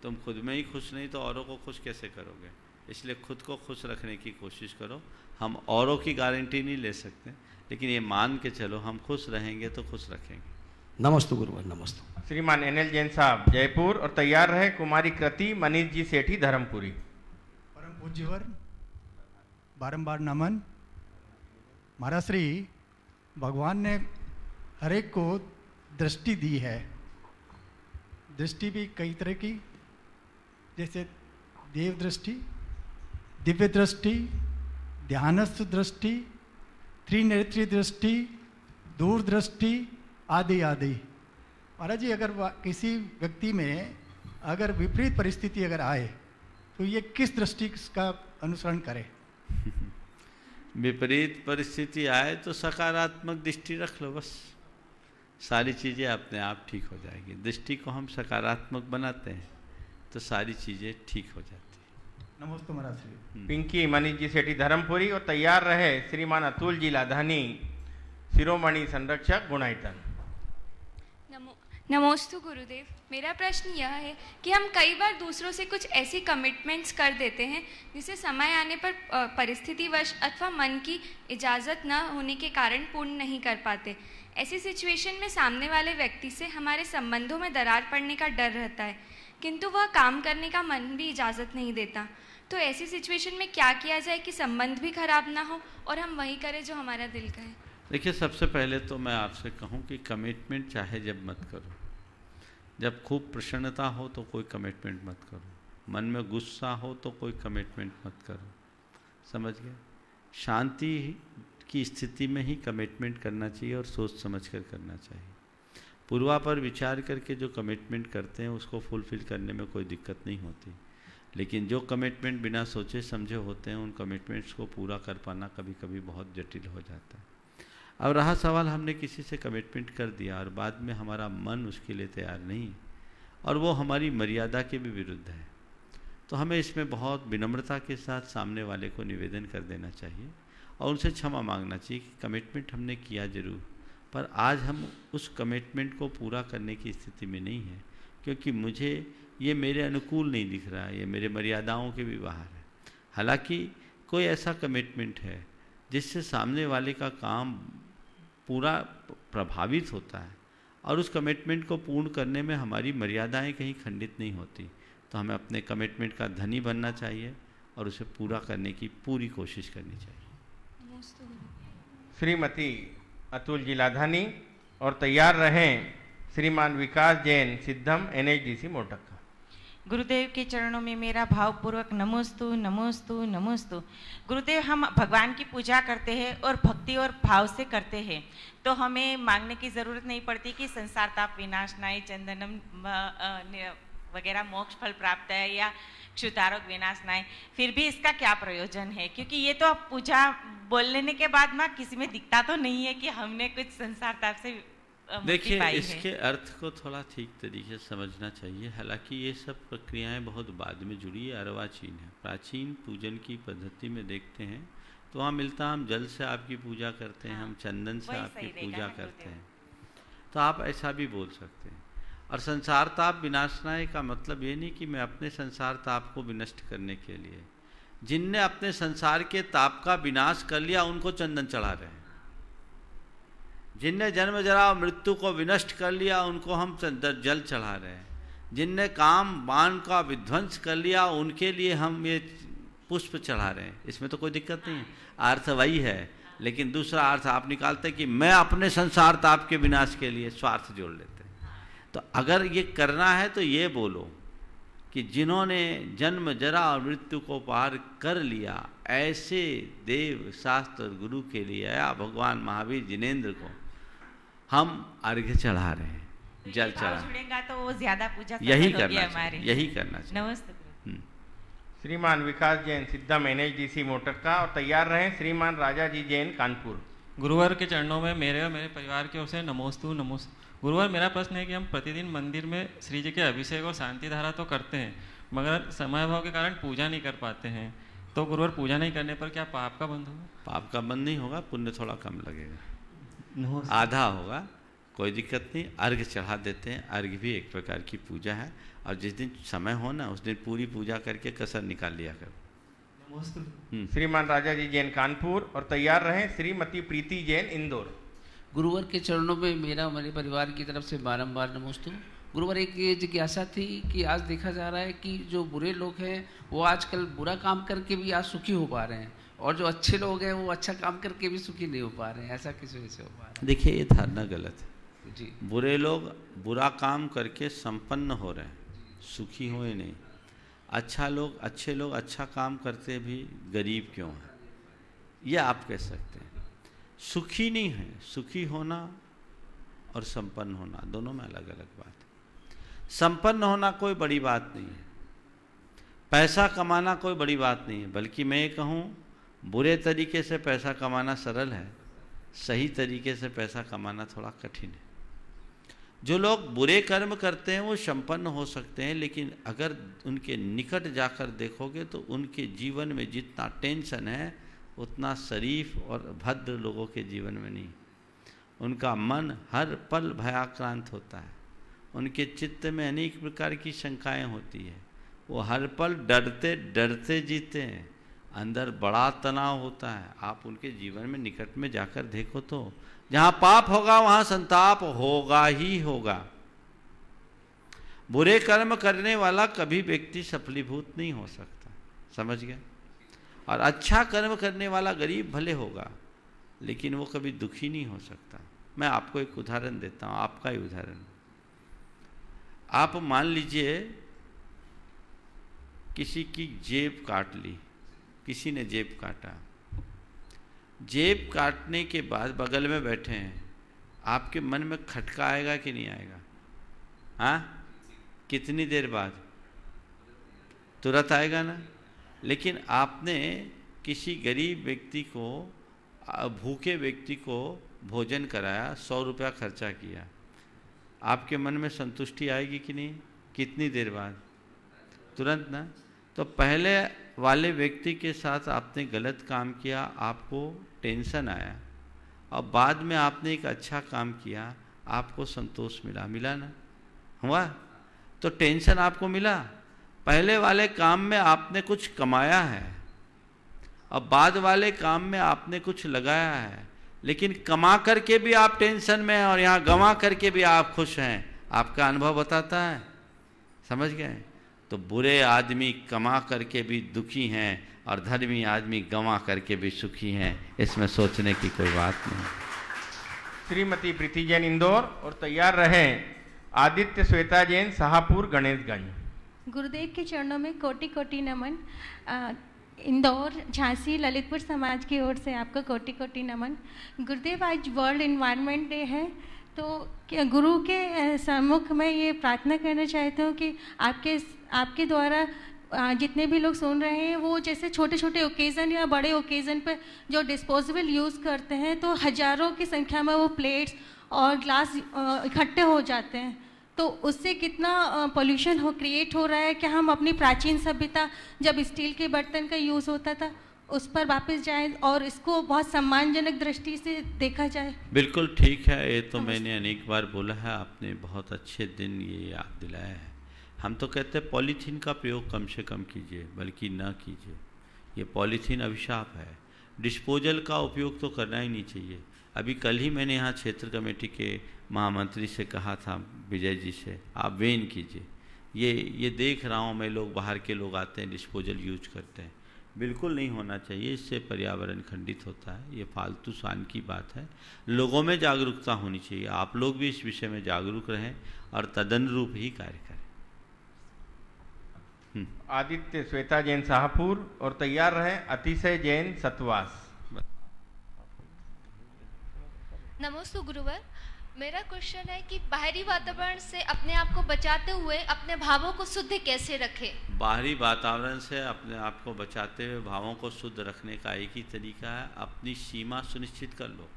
तुम खुद में ही खुश नहीं तो औरों को खुश कैसे करोगे? इसलिए खुद को खुश रखने की कोशिश करो। हम औरों की गारंटी नहीं ले सकते, लेकिन ये मान के चलो हम खुश रहेंगे तो खुश रखेंगे। नमस्ते गुरुवर, नमस्ते। श्रीमान एनएल जैन साहब, जयपुर, और तैयार रहे कुमारी कृति मनीष जी सेठी, धर्मपुरी। परम पूज्यवर, बारंबार नमन। महाराज श्री, भगवान ने हर एक को दृष्टि दी है। दृष्टि भी कई तरह की, जैसे देव दृष्टि, दिव्य दृष्टि, ध्यानस्थ दृष्टि, त्रिनेत्री दृष्टि, दूरदृष्टि आदि आदि। महाराज जी, अगर किसी व्यक्ति में अगर विपरीत परिस्थिति अगर आए तो ये किस दृष्टि का अनुसरण करे? विपरीत परिस्थिति आए तो सकारात्मक दृष्टि रख लो, बस सारी चीज़ें अपने आप ठीक हो जाएगी। दृष्टि को हम सकारात्मक बनाते हैं तो सारी चीज़ें ठीक हो जाती हैं। नमस्ते महाराज श्री। पिंकी मनीष जी सेठी, धर्मपुरी, और तैयार रहे श्रीमान अतुल जी लाधानी, शिरोमणि संरक्षक, गुणायतन। नमोस्तु गुरुदेव। मेरा प्रश्न यह है कि हम कई बार दूसरों से कुछ ऐसी कमिटमेंट्स कर देते हैं जिसे समय आने पर परिस्थितिवश अथवा मन की इजाज़त न होने के कारण पूर्ण नहीं कर पाते। ऐसी सिचुएशन में सामने वाले व्यक्ति से हमारे संबंधों में दरार पड़ने का डर रहता है, किंतु वह काम करने का मन भी इजाज़त नहीं देता। तो ऐसी सिचुएशन में क्या किया जाए कि संबंध भी खराब ना हो और हम वही करें जो हमारा दिल कहे? देखिए, सबसे पहले तो मैं आपसे कहूँ कि कमिटमेंट चाहे जब मत करो। जब खूब प्रसन्नता हो तो कोई कमिटमेंट मत करो, मन में गुस्सा हो तो कोई कमिटमेंट मत करो, समझ गए? शांति की स्थिति में ही कमिटमेंट करना चाहिए और सोच समझ कर करना चाहिए। पूर्वा पर विचार करके जो कमिटमेंट करते हैं उसको फुलफिल करने में कोई दिक्कत नहीं होती, लेकिन जो कमिटमेंट बिना सोचे समझे होते हैं उन कमिटमेंट्स को पूरा कर पाना कभी कभी बहुत जटिल हो जाता है। अब रहा सवाल, हमने किसी से कमिटमेंट कर दिया और बाद में हमारा मन उसके लिए तैयार नहीं और वो हमारी मर्यादा के भी विरुद्ध है, तो हमें इसमें बहुत विनम्रता के साथ सामने वाले को निवेदन कर देना चाहिए और उनसे क्षमा मांगना चाहिए कि कमिटमेंट हमने किया जरूर, पर आज हम उस कमिटमेंट को पूरा करने की स्थिति में नहीं है, क्योंकि मुझे ये मेरे अनुकूल नहीं दिख रहा है, ये मेरे मर्यादाओं के भी बाहर है। हालांकि कोई ऐसा कमिटमेंट है जिससे सामने वाले का काम पूरा प्रभावित होता है और उस कमिटमेंट को पूर्ण करने में हमारी मर्यादाएं कहीं खंडित नहीं होती। तो हमें अपने कमिटमेंट का धनी बनना चाहिए और उसे पूरा करने की पूरी कोशिश करनी चाहिए। श्रीमती अतुल जी लाधानी और तैयार रहें श्रीमान विकास जैन सिद्धम NHDC मोटक। गुरुदेव के चरणों में मेरा भावपूर्वक नमोस्तु नमोस्तु नमोस्तु। गुरुदेव, हम भगवान की पूजा करते हैं और भक्ति और भाव से करते हैं, तो हमें मांगने की ज़रूरत नहीं पड़ती कि संसार ताप विनाशनाय चंदनम वगैरह मोक्ष फल प्राप्त है या क्षुतारोग विनाशनाय। फिर भी इसका क्या प्रयोजन है? क्योंकि ये तो पूजा बोल लेने के बाद माँ किसी में दिखता तो नहीं है कि हमने कुछ संसार ताप से देखिए, इसके अर्थ को थोड़ा ठीक तरीके से समझना चाहिए। हालांकि ये सब प्रक्रियाएं बहुत बाद में जुड़ी है, अर्वाचीन है। प्राचीन पूजन की पद्धति में देखते हैं तो वहाँ मिलता हम जल से आपकी पूजा करते हैं, हम चंदन से आपकी पूजा करते हैं, तो आप ऐसा भी बोल सकते हैं। और संसार ताप विनाशनाय का मतलब ये नहीं कि मैं अपने संसार ताप को विनष्ट करने के लिए, जिनने अपने संसार के ताप का विनाश कर लिया उनको चंदन चढ़ा रहे हैं, जिनने जन्म जरा मृत्यु को विनष्ट कर लिया उनको हम जल चढ़ा रहे हैं, जिनने काम बाण का विध्वंस कर लिया उनके लिए हम ये पुष्प चढ़ा रहे हैं। इसमें तो कोई दिक्कत नहीं है, अर्थ वही है। लेकिन दूसरा अर्थ आप निकालते हैं कि मैं अपने संसार ताप के विनाश के लिए स्वार्थ जोड़ लेते हैं। तो अगर ये करना है तो ये बोलो कि जिन्होंने जन्म जरा और मृत्यु को पार कर लिया, ऐसे देव शास्त्र गुरु के लिए या भगवान महावीर जिनेंद्र को हम अर्घ्य चढ़ा रहे हैं, जल चढ़ा, तो वो ज्यादा पूजा यही करना चाहिए, यही करना चाहिए। नमस्ते। श्रीमान विकास जैन सिद्धम NHDC मोटक का और तैयार रहें श्रीमान राजा जी जैन कानपुर। गुरुवार के चरणों में मेरे और मेरे परिवार की ओर से नमोस्तु नमोस्तु। गुरुवार, मेरा प्रश्न है कि हम प्रतिदिन मंदिर में श्री जी के अभिषेक और शांति धारा तो करते हैं, मगर समय अभाव के कारण पूजा नहीं कर पाते हैं, तो गुरुवार पूजा नहीं करने पर क्या पाप का बंध होगा? पाप का बंध नहीं होगा, पुण्य थोड़ा कम लगेगा, आधा होगा, कोई दिक्कत नहीं। अर्घ्य चढ़ा देते हैं, अर्घ्य भी एक प्रकार की पूजा है, और जिस दिन समय हो ना उस दिन पूरी पूजा करके कसर निकाल लिया करो। श्रीमान राजा जी जैन कानपुर और तैयार रहें श्रीमती प्रीति जैन इंदौर। गुरुवार के चरणों में मेरा और मेरे परिवार की तरफ से बारंबार नमोस्तु। गुरुवार, एक ये जिज्ञासा थी कि आज देखा जा रहा है कि जो बुरे लोग हैं वो आजकल बुरा काम करके भी आज सुखी हो पा रहे हैं, और जो अच्छे लोग हैं वो अच्छा काम करके भी सुखी नहीं हो पा रहे हैं। ऐसा किस वजह से हो पा रहा है? देखिए, ये धारणा गलत है जी। बुरे लोग बुरा काम करके संपन्न हो रहे हैं, सुखी हुए नहीं। अच्छे लोग अच्छा काम करते भी गरीब क्यों हैं, ये आप कह सकते हैं। सुखी नहीं है, सुखी होना और संपन्न होना दोनों में अलग अलग बात है। संपन्न होना कोई बड़ी बात नहीं है, पैसा कमाना कोई बड़ी बात नहीं है, बल्कि मैं ये कहूँ बुरे तरीके से पैसा कमाना सरल है, सही तरीके से पैसा कमाना थोड़ा कठिन है। जो लोग बुरे कर्म करते हैं वो संपन्न हो सकते हैं, लेकिन अगर उनके निकट जाकर देखोगे तो उनके जीवन में जितना टेंशन है उतना शरीफ और भद्र लोगों के जीवन में नहीं। उनका मन हर पल भयाक्रांत होता है, उनके चित्त में अनेक प्रकार की शंकाएं होती है, वो हर पल डरते डरते जीते हैं, अंदर बड़ा तनाव होता है। आप उनके जीवन में निकट में जाकर देखो तो जहाँ पाप होगा वहाँ संताप होगा ही होगा। बुरे कर्म करने वाला कभी व्यक्ति सफलीभूत नहीं हो सकता, समझ गए? और अच्छा कर्म करने वाला गरीब भले होगा लेकिन वो कभी दुखी नहीं हो सकता। मैं आपको एक उदाहरण देता हूँ, आपका ही उदाहरण। आप मान लीजिए किसी की जेब काट ली, किसी ने जेब काटा, जेब काटने के बाद बगल में बैठे हैं, आपके मन में खटका आएगा कि नहीं आएगा? हाँ, कितनी देर बाद? तुरंत आएगा ना। लेकिन आपने किसी गरीब व्यक्ति को, भूखे व्यक्ति को भोजन कराया, 100 रुपया खर्चा किया, आपके मन में संतुष्टि आएगी कि नहीं? कितनी देर बाद? तुरंत ना। तो पहले वाले व्यक्ति के साथ आपने गलत काम किया, आपको टेंशन आया, और बाद में आपने एक अच्छा काम किया, आपको संतोष मिला, मिला ना? हुआ? तो टेंशन आपको मिला। पहले वाले काम में आपने कुछ कमाया है और बाद वाले काम में आपने कुछ लगाया है, लेकिन कमा करके भी आप टेंशन में हैं और यहाँ गंवा करके भी आप खुश हैं, आपका अनुभव बताता है। समझ गए? तो बुरे आदमी कमा करके भी दुखी हैं और धर्मी आदमी गंवा करके भी सुखी हैं, इसमें सोचने की कोई बात नहीं। श्रीमती प्रीति जैन इंदौर, और तैयार रहें आदित्य श्वेता जैन शाहपुर गणेशगंज। गुरुदेव के चरणों में कोटि कोटि नमन। इंदौर, झांसी, ललितपुर समाज की ओर से आपको कोटि कोटि नमन। गुरुदेव, आज वर्ल्ड एनवायरनमेंट डे है, तो गुरु के सम्मुख में ये प्रार्थना करना चाहती हूँ कि आपके द्वारा जितने भी लोग सुन रहे हैं वो जैसे छोटे छोटे ओकेज़न या बड़े ओकेज़न पर जो डिस्पोजेबल यूज़ करते हैं तो हज़ारों की संख्या में वो प्लेट्स और ग्लास इकट्ठे हो जाते हैं, तो उससे कितना पोल्यूशन क्रिएट हो रहा है। क्या हम अपनी प्राचीन सभ्यता जब स्टील के बर्तन का यूज़ होता था उस पर वापस जाएं और इसको बहुत सम्मानजनक दृष्टि से देखा जाए? बिल्कुल ठीक है, ये तो मैंने अनेक बार बोला है, आपने बहुत अच्छे दिन ये याद दिलाया है। हम तो कहते हैं पॉलीथीन का प्रयोग कम से कम कीजिए, बल्कि ना कीजिए। ये पॉलीथीन अभिशाप है। डिस्पोजल का उपयोग तो करना ही नहीं चाहिए। अभी कल ही मैंने यहाँ क्षेत्र कमेटी के महामंत्री से कहा था, विजय जी से, आप वेन कीजिए। ये देख रहा हूँ मैं, लोग बाहर के लोग आते हैं डिस्पोजल यूज करते हैं, बिल्कुल नहीं होना चाहिए। इससे पर्यावरण खंडित होता है, ये फालतू शान की बात है। लोगों में जागरूकता होनी चाहिए, आप लोग भी इस विषय में जागरूक रहें और तदनुरूप ही कार्य करें। आदित्य श्वेता जैन शाहपुर, और तैयार रहें अतिशय जैन सतवास। नमस्ते गुरुवर, मेरा क्वेश्चन है कि बाहरी वातावरण से अपने आप को बचाते हुए अपने भावों को शुद्ध कैसे रखें? बाहरी वातावरण से अपने आप को बचाते हुए भावों को शुद्ध रखने का एक ही तरीका है, अपनी सीमा सुनिश्चित कर लो,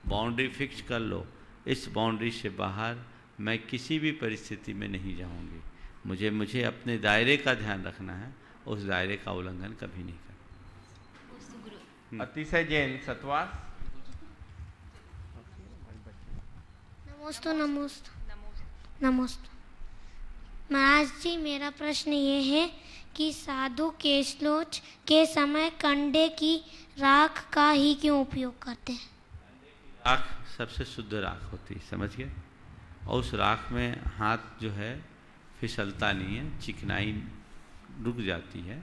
बाउंड्री फिक्स कर लो। इस बाउंड्री से बाहर मैं किसी भी परिस्थिति में नहीं जाऊंगी। मुझे अपने दायरे का ध्यान रखना है, उस दायरे का उल्लंघन कभी नहीं करना। अतिशय जैन सतवास। नमस्ते महाराज जी, मेरा प्रश्न ये है कि साधु केशलोच के समय कंडे की राख का ही क्यों उपयोग करते हैं? राख सबसे शुद्ध राख होती है, समझ गए? और उस राख में हाथ जो है फिसलता नहीं है, चिकनाई रुक जाती है,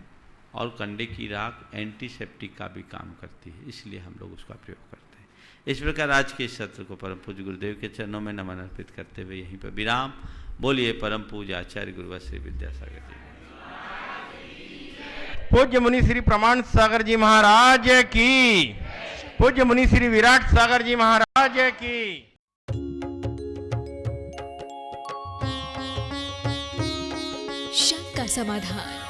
और कंडे की राख एंटीसेप्टिक का भी काम करती है, इसलिए हम लोग उसका प्रयोग करते हैं। इस प्रकार आज के इस सत्र को परम पूज्य गुरुदेव के चरणों में नमन अर्पित करते हुए यहीं पर विराम। बोलिए परम पूज्य आचार्य गुरुवर श्री विद्यासागर जी। पूज्य मुनि श्री प्रमाण सागर जी महाराज की, पूज्य मुनि श्री विराट सागर जी महाराज की। शंका समाधान।